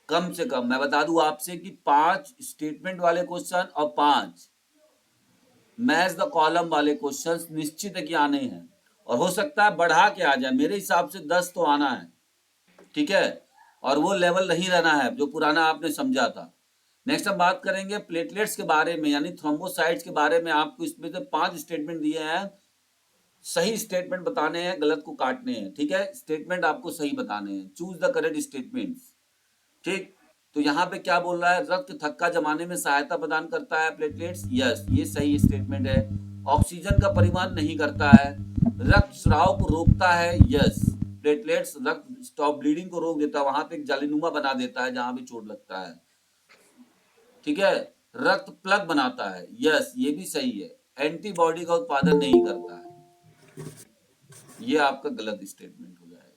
कम से कम, मैं बता दूं आपसे कि 5 स्टेटमेंट वाले क्वेश्चन और 5 मैच द कॉलम वाले क्वेश्चंस निश्चित है कि आने हैं, और हो सकता है बढ़ा के आ जाए। मेरे हिसाब से 10 तो आना है, ठीक है, और वो लेवल नहीं रहना है जो पुराना आपने समझा था। नेक्स्ट हम बात करेंगे प्लेटलेट्स के बारे में, यानी थ्रोम्बोसाइट्स के बारे में। आपको इसमें से 5 स्टेटमेंट दिए हैं, सही स्टेटमेंट बताने हैं, गलत को काटने हैं, ठीक है। स्टेटमेंट आपको सही बताने हैं, चूज द करेक्ट स्टेटमेंट्स, ठीक। तो यहाँ पे क्या बोल रहा है? रक्त थक्का जमाने में सहायता प्रदान करता है प्लेटलेट्स, यस ये सही स्टेटमेंट है। ऑक्सीजन का परिवहन नहीं करता है। रक्त स्राव को रोकता है, यस प्लेटलेट्स रक्त स्टॉप ब्लीडिंग को रोक देता है, वहां पे एक जालीनुमा बना देता है जहां भी चोट लगता है, ठीक है। रक्त प्लग बनाता है, यस ये भी सही है। एंटीबॉडी का उत्पादन नहीं करता है, ये आपका गलत स्टेटमेंट हो जाएगा।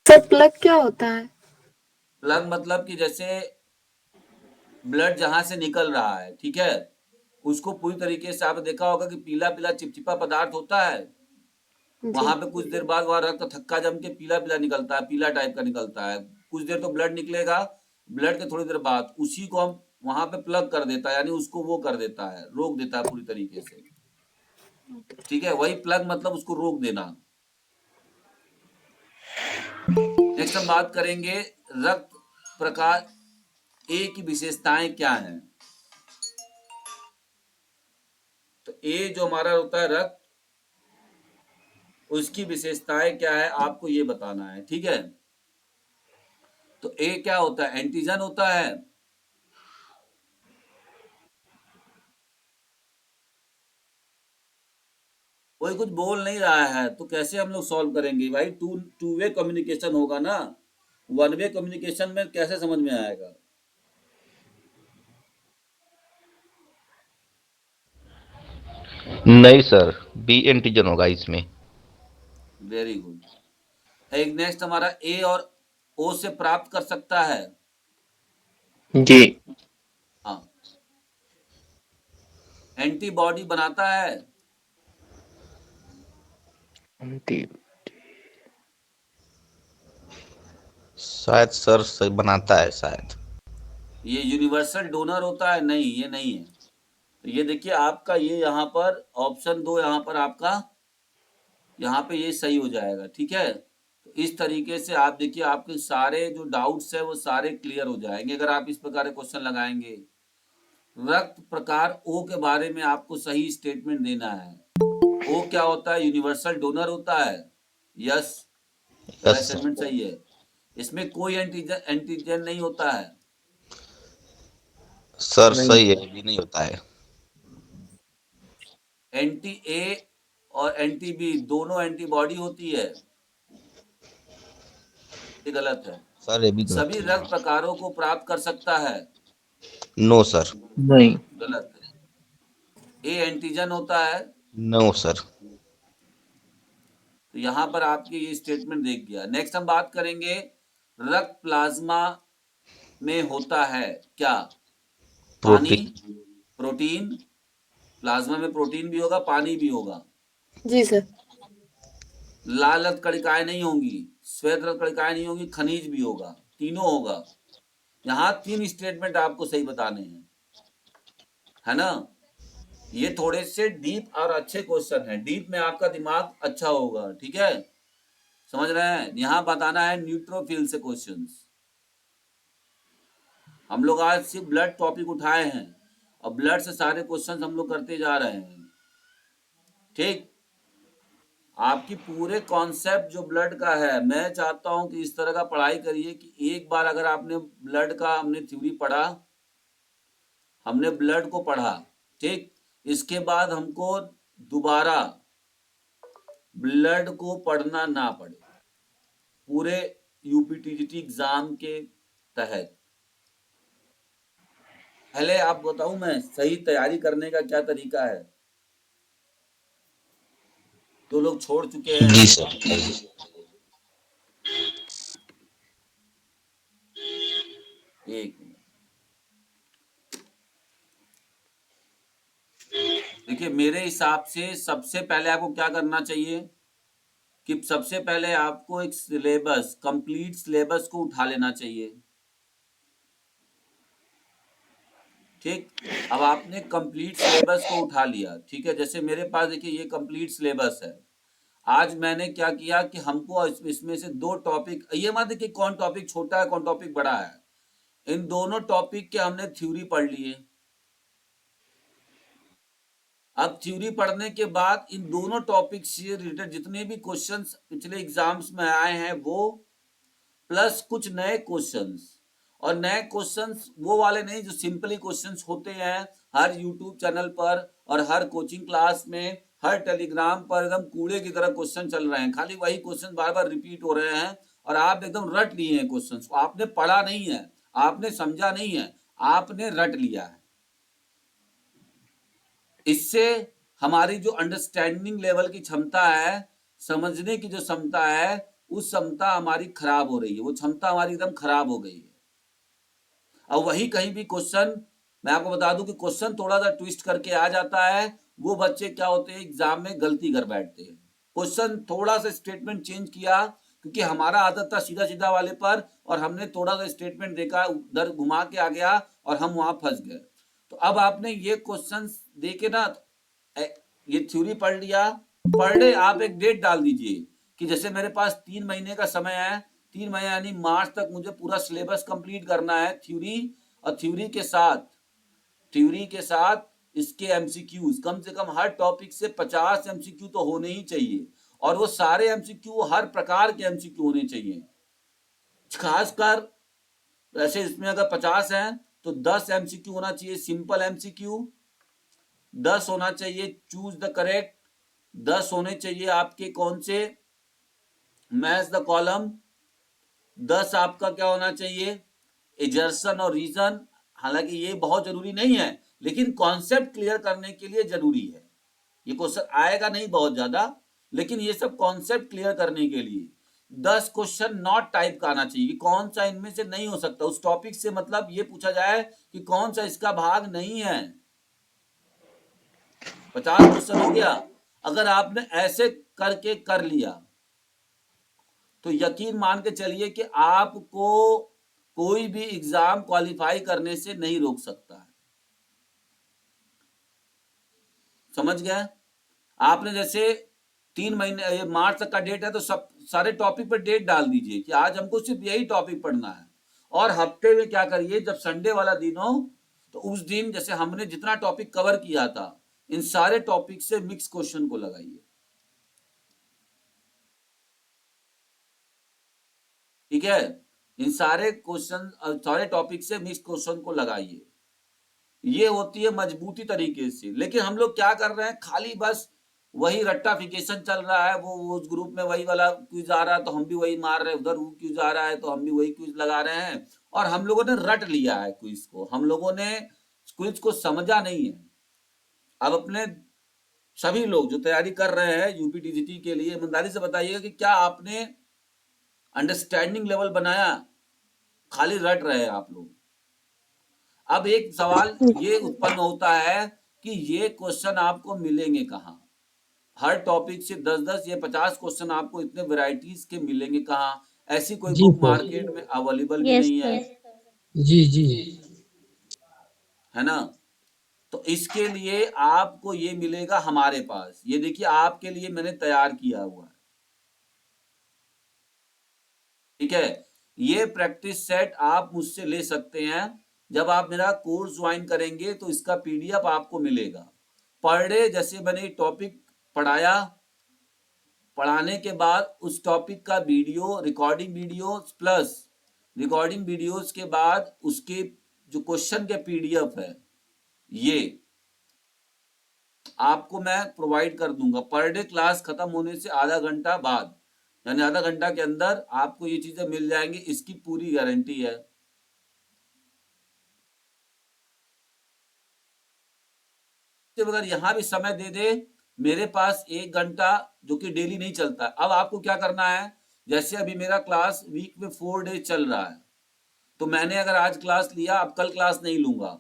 सर प्लग क्या होता है? प्लग मतलब कि जैसे ब्लड जहां से निकल रहा है, ठीक है, उसको पूरी तरीके से आपने देखा होगा कि पीला पीला चिपचिपा पदार्थ होता है, वहां पे कुछ देर बाद वहां रक्त थक्का जम के पीला पीला निकलता है, पीला टाइप का निकलता है। कुछ देर तो ब्लड निकलेगा, ब्लड के थोड़ी देर बाद उसी को हम वहां पे प्लग कर देता है, यानी उसको वो कर देता है, रोक देता है पूरी तरीके से, ठीक है। वही प्लग मतलब उसको रोक देना। नेक्स्ट हम बात करेंगे रक्त प्रकार ए की विशेषताएं क्या हैं। तो ए जो हमारा होता है रक्त, उसकी विशेषताएं क्या है आपको ये बताना है, ठीक है। तो ए क्या होता है? एंटीजन होता है। कोई कुछ बोल नहीं रहा है तो कैसे हम लोग सॉल्व करेंगे भाई? टू वे कम्युनिकेशन होगा ना, वन वे कम्युनिकेशन में कैसे समझ में आएगा? नहीं सर, बी एंटीजन होगा इसमें। Very good. एक नेक्स्ट हमारा ए और ओ से प्राप्त कर सकता है, जी। हाँ। एंटीबॉडी बनाता है, शायद सर सही बनाता है शायद। ये यूनिवर्सल डोनर होता है, नहीं ये नहीं है। तो ये देखिए आपका ये यहाँ पर ऑप्शन 2 यहाँ पर आपका यहाँ पे ये सही हो जाएगा, ठीक है। तो इस तरीके से आप देखिए आपके सारे जो डाउट्स है वो सारे क्लियर हो जाएंगे अगर आप इस प्रकार के क्वेश्चन लगाएंगे। रक्त प्रकार ओ के बारे में आपको सही स्टेटमेंट देना है। ओ क्या होता है? यूनिवर्सल डोनर होता है, यस स्टेटमेंट सही है। इसमें कोई एंटीजन नहीं होता है सर, सही है, भी नहीं होता है। एंटी ए और एंटी बी दोनों एंटीबॉडी होती है, ये गलत है। सर ये भी सभी रक्त प्रकारों को प्राप्त कर सकता है, नो सर, नहीं, गलत है। ए एंटीजन होता है, नो सर। तो यहाँ पर आपके ये स्टेटमेंट देख गया। नेक्स्ट हम बात करेंगे रक्त प्लाज्मा में होता है क्या? पानी, प्रोटीन, प्लाज्मा में प्रोटीन भी होगा, पानी भी होगा। जी सर। लाल रक्त कणिकाएं नहीं होंगी, श्वेत रक्त कणिकाएं नहीं होंगी, खनिज भी होगा, तीनों होगा। यहाँ 3 स्टेटमेंट आपको सही बताने हैं, है ना। ये थोड़े से डीप और अच्छे क्वेश्चन है, डीप में आपका दिमाग अच्छा होगा, ठीक है, समझ रहे हैं। यहाँ बताना है न्यूट्रोफिल से क्वेश्चंस। हम लोग आज सिर्फ ब्लड टॉपिक उठाए हैं और ब्लड से सारे क्वेश्चंस हम लोग करते जा रहे हैं, ठीक। आपकी पूरे कॉन्सेप्ट जो ब्लड का है, मैं चाहता हूं कि इस तरह का पढ़ाई करिए कि एक बार अगर आपने ब्लड का हमने थ्योरी पढ़ा, हमने ब्लड को पढ़ा, ठीक, इसके बाद हमको दोबारा ब्लड को पढ़ना ना पड़े पूरे यूपीटीजीटी एग्जाम के तहत। पहले आप बताऊं मैं सही तैयारी करने का क्या तरीका है। तो लोग छोड़ चुके हैं। जी सर। एक मिनट, देखिए मेरे हिसाब से सबसे पहले आपको क्या करना चाहिए कि सबसे पहले आपको एक सिलेबस, कंप्लीट सिलेबस को उठा लेना चाहिए, ठीक। अब आपने कंप्लीट सिलेबस को उठा लिया, ठीक है। जैसे मेरे पास देखिए ये कंप्लीट सिलेबस है। आज मैंने क्या किया कि हमको इसमें से 2 टॉपिक, ये मत देखिए कौन टॉपिक छोटा है कौन टॉपिक बड़ा है, इन दोनों टॉपिक के हमने थ्योरी पढ़ लिए। अब थ्योरी पढ़ने के बाद इन दोनों टॉपिक से रिलेटेड जितने भी क्वेश्चंस पिछले एग्जाम्स में आए हैं वो, प्लस कुछ नए क्वेश्चंस, और नए क्वेश्चंस वो वाले नहीं जो सिंपली क्वेश्चंस होते हैं हर यूट्यूब चैनल पर और हर कोचिंग क्लास में, हर टेलीग्राम पर एकदम कूड़े की तरह क्वेश्चन चल रहे हैं, खाली वही क्वेश्चन बार बार रिपीट हो रहे हैं और आप एकदम रट लिए हैं क्वेश्चंस को। आपने पढ़ा नहीं है, आपने समझा नहीं है, आपने रट लिया है। इससे हमारी जो अंडरस्टैंडिंग लेवल की क्षमता है, समझने की जो क्षमता है, उस क्षमता हमारी खराब हो रही है, वो क्षमता हमारी एकदम खराब हो गई है। अब वही कहीं भी क्वेश्चन, मैं आपको बता दूं कि क्वेश्चन थोड़ा सा ट्विस्ट करके आ जाता है, वो बच्चे क्या होते हैं एग्जाम में गलती कर बैठते हैं। क्वेश्चन थोड़ा सा स्टेटमेंट चेंज किया, क्योंकि हमारा आदत था सीधा सीधा वाले पर, और हमने थोड़ा सा स्टेटमेंट देखा उधर घुमा के आ गया और हम वहां फंस गए। तो अब आपने ये क्वेश्चन देखे ना, ये थ्योरी पढ़ लिया, पर डे आप एक डेट डाल दीजिए कि जैसे मेरे पास 3 महीने का समय है, 3 महीने यानी मार्च तक मुझे पूरा सिलेबस कंप्लीट करना है थ्योरी, और थ्योरी के साथ इसके एमसीक्यूज, कम से कम हर टॉपिक से 50 एमसीक्यू तो होने ही चाहिए, और वो सारे एमसीक्यू हर प्रकार के एमसीक्यू होने चाहिए। खासकर वैसे इसमें अगर 50 हैं तो 10 एमसीक्यू होना चाहिए सिंपल एमसीक्यू, 10 होना चाहिए चूज द करेक्ट, 10 होने चाहिए आपके कौन से मैच द कॉलम, 10 आपका क्या होना चाहिए एजर्सन और रीजन। हालांकि ये बहुत जरूरी नहीं है, लेकिन कॉन्सेप्ट क्लियर करने के लिए जरूरी है। ये क्वेश्चन आएगा नहीं बहुत ज्यादा, लेकिन ये सब कॉन्सेप्ट क्लियर करने के लिए 10 क्वेश्चन नॉट टाइप का आना चाहिए कि कौन सा इनमें से नहीं हो सकता। उस टॉपिक से मतलब ये पूछा जाए कि कौन सा इसका भाग नहीं है। 50 क्वेश्चन हो गया। अगर आपने ऐसे करके कर लिया तो यकीन मान के चलिए कि आपको कोई भी एग्जाम क्वालिफाई करने से नहीं रोक सकता है। समझ गए? आपने जैसे 3 महीने मार्च तक का डेट है तो सब सारे टॉपिक पर डेट डाल दीजिए कि आज हमको सिर्फ यही टॉपिक पढ़ना है, और हफ्ते में क्या करिए जब संडे वाला दिन हो तो उस दिन जैसे हमने जितना टॉपिक कवर किया था इन सारे टॉपिक से मिक्स क्वेश्चन को लगाइए। ठीक है, इन सारे क्वेश्चन सारे टॉपिक से मिक्स क्वेश्चन को लगाइए। ये होती है मजबूती तरीके से। लेकिन हम लोग क्या कर रहे हैं, खाली बस वही रट्टाफिकेशन चल रहा है, वो उस ग्रुप में वही वाला क्विज आ रहा है तो हम भी वही मार रहे हैं, उधर वो क्विज आ रहा है तो हम भी वही क्विज लगा रहे हैं, और हम लोगों ने रट लिया है क्विज को, हम लोगों ने क्विज को समझा नहीं है। अब अपने सभी लोग जो तैयारी कर रहे हैं यूपीटीजीटी के लिए ईमानदारी से बताइएगा कि क्या आपने अंडरस्टैंडिंग लेवल बनाया, खाली रट रहे हैं आप लोग। अब एक सवाल ये उत्पन्न होता है कि ये क्वेश्चन आपको मिलेंगे कहाँ? हर टॉपिक से 10-10 या 50 क्वेश्चन आपको इतने वैरायटीज के मिलेंगे कहाँ? ऐसी कोई जी बुक सर। मार्केट में अवेलेबल भी यस नहीं है। सर। जी जी है ना। तो इसके लिए आपको ये मिलेगा हमारे पास, ये देखिए आपके लिए मैंने तैयार किया हुआ है, ठीक है। ये प्रैक्टिस सेट आप मुझसे ले सकते हैं। जब आप मेरा कोर्स ज्वाइन करेंगे तो इसका पीडीएफ आपको मिलेगा। पर डे जैसे मैंने टॉपिक पढ़ाया, पढ़ाने के बाद उस टॉपिक का video, recording video plus recording videos के बाद उसके जो क्वेश्चन के पीडीएफ है, ये आपको मैं प्रोवाइड कर दूंगा पर डे क्लास खत्म होने से आधा घंटा बाद, यानी आधा घंटा के अंदर आपको ये चीजें मिल जाएंगी, इसकी पूरी गारंटी है। अगर यहां भी समय दे दे, मेरे पास 1 घंटा जो कि डेली नहीं चलता। अब आपको क्या करना है, जैसे अभी मेरा क्लास वीक में 4 डेज चल रहा है, तो मैंने अगर आज क्लास लिया, अब कल क्लास नहीं लूंगा,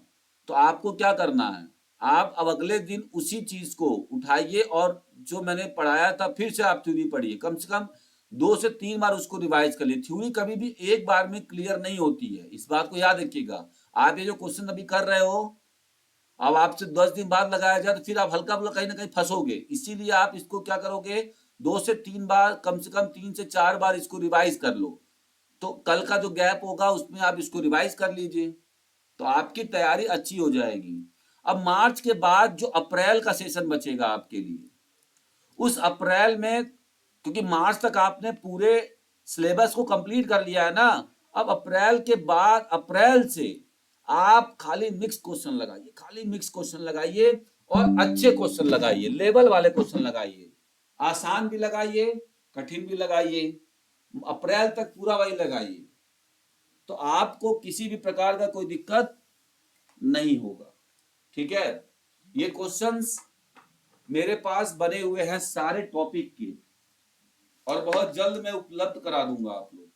तो आपको क्या करना है, आप अब अगले दिन उसी चीज को उठाइए और जो मैंने पढ़ाया था फिर से आप थ्योरी पढ़िए, कम से कम 2 से 3 बार उसको रिवाइज कर लिए। थ्योरी कभी भी एक बार में क्लियर नहीं होती है, इस बात को याद रखिएगा। आप ये जो क्वेश्चन अभी कर रहे हो, अब आपसे 10 दिन बाद लगाया जाए तो फिर आप हल्का फुल्का कहीं ना कहीं फंसोगे। इसीलिए आप इसको क्या करोगे, 2 से 3 बार, कम से कम 3 से 4 बार इसको रिवाइज कर लो, तो कल का जो गैप होगा उसमें आप इसको रिवाइज कर लीजिए, तो आपकी तैयारी अच्छी हो जाएगी। अब मार्च के बाद जो अप्रैल का सेशन बचेगा आपके लिए, उस अप्रैल में, क्योंकि मार्च तक आपने पूरे सिलेबस को कंप्लीट कर लिया है ना, अब अप्रैल के बाद, अप्रैल से आप खाली मिक्स क्वेश्चन लगाइए, खाली मिक्स क्वेश्चन लगाइए और अच्छे क्वेश्चन लगाइए, लेवल वाले क्वेश्चन लगाइए, आसान भी लगाइए, कठिन भी लगाइए, अप्रैल तक पूरा वही लगाइए, तो आपको किसी भी प्रकार का कोई दिक्कत नहीं होगा, ठीक है। ये क्वेश्चंस मेरे पास बने हुए हैं सारे टॉपिक के, और बहुत जल्द मैं उपलब्ध करा दूंगा आप लोग को।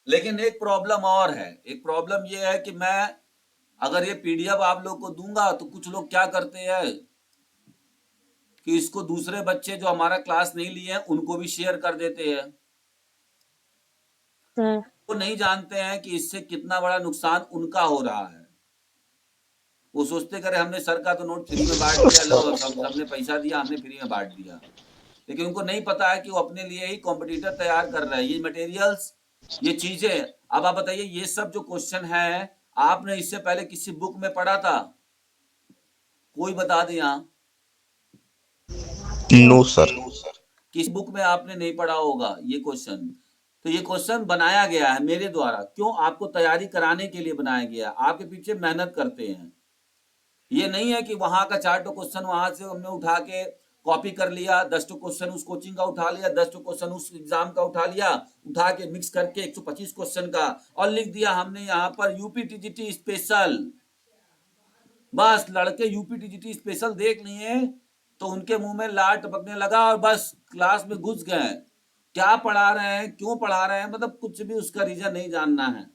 लेकिन एक प्रॉब्लम और है, एक प्रॉब्लम ये है कि मैं अगर ये पीडीएफ आप लोग को दूंगा तो कुछ लोग क्या करते हैं कि इसको दूसरे बच्चे जो हमारा क्लास नहीं लिए हैं उनको भी शेयर कर देते हैं। वो नहीं जानते हैं कि इससे कितना बड़ा नुकसान उनका हो रहा है। वो सोचते करे हमने सर का तो नोट फ्री में बांट दिया, लो हमने पैसा दिया, हमने फ्री में बांट दिया, लेकिन उनको नहीं पता है कि वो अपने लिए ही कॉम्पिटिटर तैयार कर रहा है। ये मटेरियल्स, ये चीजें, अब आप बताइए ये सब जो क्वेश्चन है आपने इससे पहले किसी बुक में पढ़ा था? कोई बता दे यहाँ, नो सर। किस बुक में आपने नहीं पढ़ा होगा ये क्वेश्चन। तो ये क्वेश्चन बनाया गया है मेरे द्वारा, क्यों? आपको तैयारी कराने के लिए बनाया गया, आपके पीछे मेहनत करते हैं। ये नहीं है कि वहां का 4 क्वेश्चन वहां से हमने उठा के कॉपी कर लिया, 10 क्वेश्चन उस कोचिंग का उठा लिया, 10 क्वेश्चन उस एग्जाम का उठा लिया, उठा के मिक्स करके 125 क्वेश्चन का और लिख दिया हमने यहाँ पर यूपी टीजीटी स्पेशल। बस लड़के यूपी टीजीटी स्पेशल देख लिए तो उनके मुंह में लार टपकने लगा और बस क्लास में घुस गए। क्या पढ़ा रहे हैं, क्यों पढ़ा रहे हैं, मतलब कुछ भी उसका रीजन नहीं जानना है।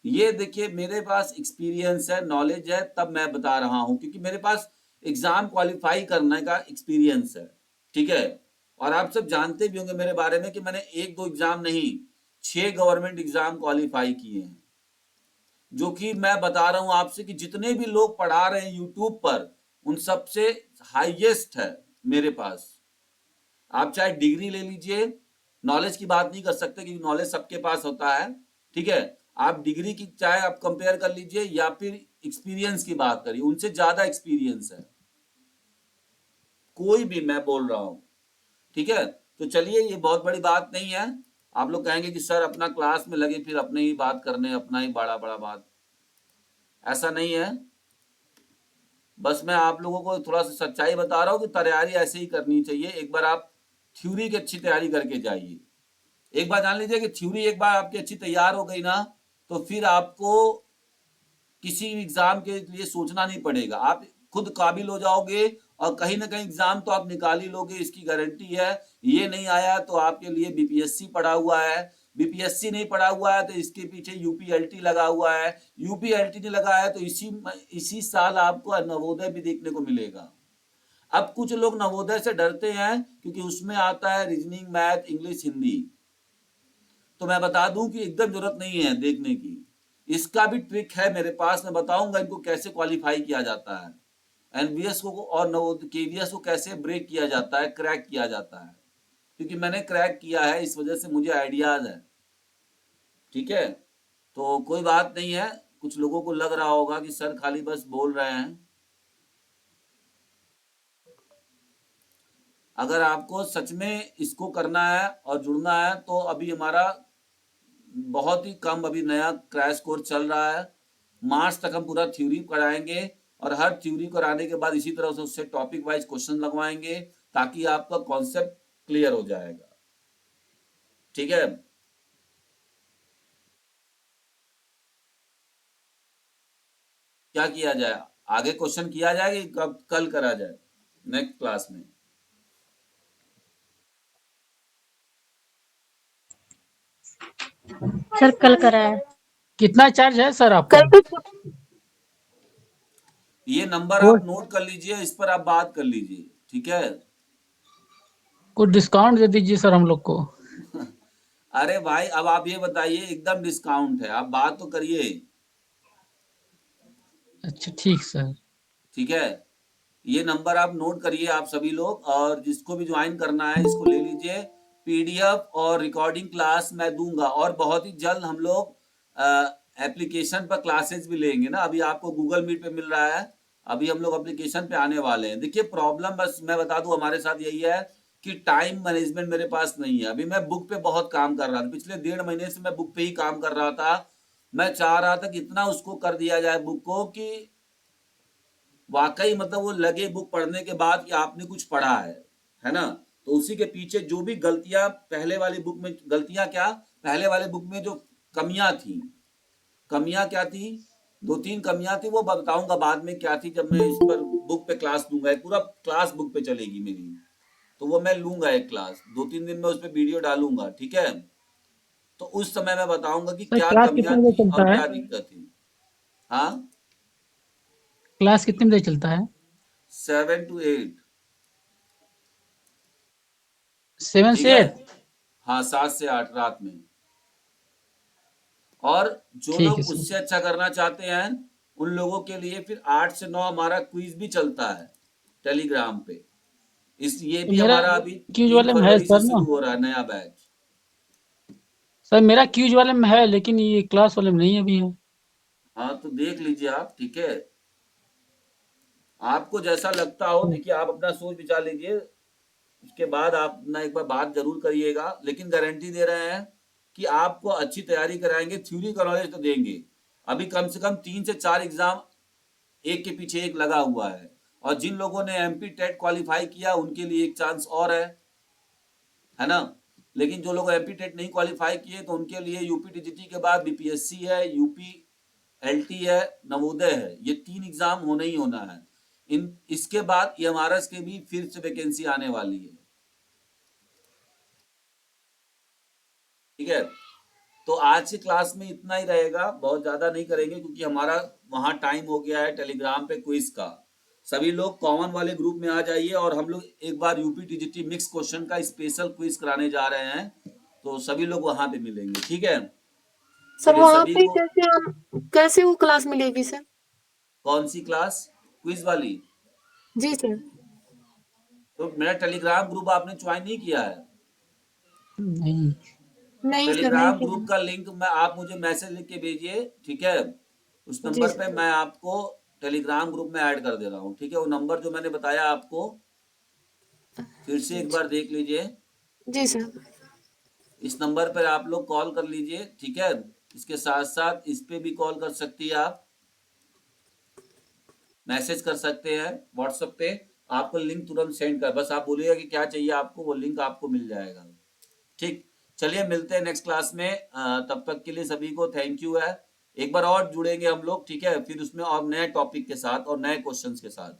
ये देखिए मेरे पास एक्सपीरियंस है, नॉलेज है, तब मैं बता रहा हूं, क्योंकि मेरे पास एग्जाम क्वालिफाई करने का एक्सपीरियंस है, ठीक है। और आप सब जानते भी होंगे मेरे बारे में कि मैंने 1-2 एग्जाम नहीं, 6 गवर्नमेंट एग्जाम क्वालिफाई किए हैं, जो कि मैं बता रहा हूं आपसे कि जितने भी लोग पढ़ा रहे हैं यूट्यूब पर उन सबसे हाईएस्ट है मेरे पास। आप चाहे डिग्री ले लीजिए, नॉलेज की बात नहीं कर सकते क्योंकि नॉलेज सबके पास होता है, ठीक है। आप डिग्री की चाहे आप कंपेयर कर लीजिए या फिर एक्सपीरियंस की बात करिए, उनसे ज्यादा एक्सपीरियंस है कोई भी, मैं बोल रहा हूं, ठीक है। तो चलिए ये बहुत बड़ी बात नहीं है। आप लोग कहेंगे कि सर अपना क्लास में लगे फिर अपने ही बात करने, अपना ही बड़ा बड़ा बात, ऐसा नहीं है। बस मैं आप लोगों को थोड़ा सा सच्चाई बता रहा हूं कि तैयारी ऐसे ही करनी चाहिए। एक बार आप थ्योरी की अच्छी तैयारी करके जाइए, एक बार जान लीजिए कि थ्योरी एक बार आपकी अच्छी तैयार हो गई ना, तो फिर आपको किसी एग्जाम के लिए सोचना नहीं पड़ेगा, आप खुद काबिल हो जाओगे और कहीं ना कहीं एग्जाम तो आप निकाल ही लोगे, इसकी गारंटी है। ये नहीं आया तो आपके लिए बीपीएससी पड़ा हुआ है, बीपीएससी नहीं पड़ा हुआ है तो इसके पीछे यूपीएलटी लगा हुआ है, यूपीएलटी नहीं लगा है तो इसी साल आपको नवोदय भी देखने को मिलेगा। अब कुछ लोग नवोदय से डरते हैं क्योंकि उसमें आता है रीजनिंग, मैथ, इंग्लिश, हिंदी। तो मैं बता दूं कि एकदम जरूरत नहीं है देखने की, इसका भी ट्रिक है मेरे पास, मैं बताऊंगा इनको कैसे क्वालिफाई किया जाता है, एनवीएस को और नवोदय केवीएस को कैसे ब्रेक किया जाता है, क्रैक किया जाता है, क्योंकि मैंने क्रैक किया है, इस वजह से मुझे आइडियाज है। ठीक है, तो कोई बात नहीं है। कुछ लोगों को लग रहा होगा कि सर खाली बस बोल रहे हैं, अगर आपको सच में इसको करना है और जुड़ना है तो अभी हमारा बहुत ही कम अभी नया क्रैश कोर्स चल रहा है। मार्च तक हम पूरा थ्योरी कराएंगे और हर थ्योरी कराने के बाद इसी तरह से उससे टॉपिक वाइज क्वेश्चन लगवाएंगे ताकि आपका कॉन्सेप्ट क्लियर हो जाएगा। ठीक है, क्या किया जाए आगे, क्वेश्चन किया जाएगा कि कब कल करा जाए नेक्स्ट क्लास में? सर कल करा है। कितना चार्ज है सर आपका? कल तो ये नंबर वो आप नोट कर लीजिए, इस पर आप बात कर लीजिए। ठीक है, कुछ डिस्काउंट दे दीजिए सर हम लोग को। अरे भाई अब आप ये बताइए, एकदम डिस्काउंट है, आप बात तो करिए। अच्छा ठीक सर। ठीक है, ये नंबर आप नोट करिए आप सभी लोग, और जिसको भी ज्वाइन करना है इसको ले लीजिए। पीडीएफ और रिकॉर्डिंग क्लास मैं दूंगा, और बहुत ही जल्द हम लोग एप्लीकेशन पर क्लासेस भी लेंगे ना। अभी आपको गूगल मीट पे मिल रहा है, अभी हम लोग एप्लीकेशन पे आने वाले हैं। देखिए प्रॉब्लम बस मैं बता दूं हमारे साथ यही है कि टाइम मैनेजमेंट मेरे पास नहीं है। अभी मैं बुक पे बहुत काम कर रहा था, पिछले 1.5 महीने से मैं बुक पे ही काम कर रहा था। मैं चाह रहा था कि इतना उसको कर दिया जाए बुक को कि वाकई मतलब वो लगे बुक पढ़ने के बाद कि आपने कुछ पढ़ा है ना। तो उसी के पीछे जो भी गलतियां पहले वाली बुक में, गलतियां क्या, पहले वाले बुक में जो कमियां थी, कमियां क्या थी, 2-3 कमियां थी, वो बताऊंगा बाद में क्या थी, जब मैं इस पर बुक पे क्लास दूंगा। एक पूरा क्लास बुक पे चलेगी मेरी, तो वो मैं लूंगा एक क्लास, 2-3 दिन में उस पर वीडियो डालूंगा। ठीक है, तो उस समय मैं बताऊंगा कि सर क्या क्लास कमियां कितने बजे थी चलता और है? क्या दिक्कत थी। हाँ, क्लास कितने बजे चलता है? 7 to 8। 7 ठीक से है, 8? हाँ 7 से 8 रात में। और जो ठीक है लोग सर। उससे अच्छा करना चाहते हैं उन लोगों के लिए फिर 8 से 9 हमारा क्विज भी चलता है टेलीग्राम पे। इस ये तो भी मेरा हमारा अभी क्यूज 3 वाले में है फरवरी से सर शुरू ना? हो रहा है नया बैच। सर मेरा क्यूज वाले में है लेकिन ये क्लास वाले में नहीं अभी है। हाँ तो देख लीजिए आप। ठीक है, आपको जैसा लगता हो, देखिए आप अपना सोच विचार लीजिए, उसके बाद आप अपना एक बार बात जरूर करिएगा। लेकिन गारंटी दे रहे हैं कि आपको अच्छी तैयारी कराएंगे, थ्योरी का नॉलेज तो देंगे। अभी कम से कम 3 से 4 एग्जाम एक के पीछे एक लगा हुआ है, और जिन लोगों ने एमपी टेट क्वालिफाई किया उनके लिए एक चांस और है ना। लेकिन जो लोग एमपी टेट नहीं क्वालिफाई किए तो उनके लिए यूपी टीजीटी के बाद बीपीएससी है, यूपी एलटी है, नवोदय है, ये 3 एग्जाम होना ही होना है। इसके बाद एमआरएस के भी फिर से वैकेंसी आने वाली है। ठीक है, तो आज की क्लास में इतना ही रहेगा, बहुत ज्यादा नहीं करेंगे क्योंकि हमारा वहां टाइम हो गया है टेलीग्राम पे क्विज का। सभी लोग कॉमन वाले ग्रुप में आ जाइए, और हम लोग एक बार यूपी टीजीटी मिक्स क्वेश्चन का स्पेशल क्विज कराने जा रहे हैं, तो सभी लोग वहां पे मिलेंगे। ठीक है, सर चलिए वहाँ सभी पे को। कैसे वो क्लास मिलेगी सर? कौन सी क्लास? क्विज वाली? जी सर। तो मेरा टेलीग्राम ग्रुप आपने ज्वाइन नहीं किया है? नहीं नहीं सर, नहीं टेलीग्राम ग्रुप किया। का लिंक मैं, आप मुझे मैसेज लिख के भेजिए। ठीक है, उस जी नंबर पे सर। मैं आपको टेलीग्राम ग्रुप में ऐड कर दे रहा हूँ। ठीक है, वो नंबर जो मैंने बताया आपको फिर से एक बार देख लीजिए। जी सर। इस नंबर पर आप लोग कॉल कर लीजिए। ठीक है, इसके साथ साथ इस पे भी कॉल कर सकती है आप, मैसेज कर सकते हैं व्हाट्सएप पे। आपको लिंक तुरंत सेंड कर, बस आप बोलिएगा कि क्या चाहिए आपको, वो लिंक आपको मिल जाएगा। ठीक, चलिए मिलते हैं नेक्स्ट क्लास में। तब तक के लिए सभी को थैंक यू है। एक बार और जुड़ेंगे हम लोग, ठीक है, फिर उसमें और नए टॉपिक के साथ और नए क्वेश्चंस के साथ।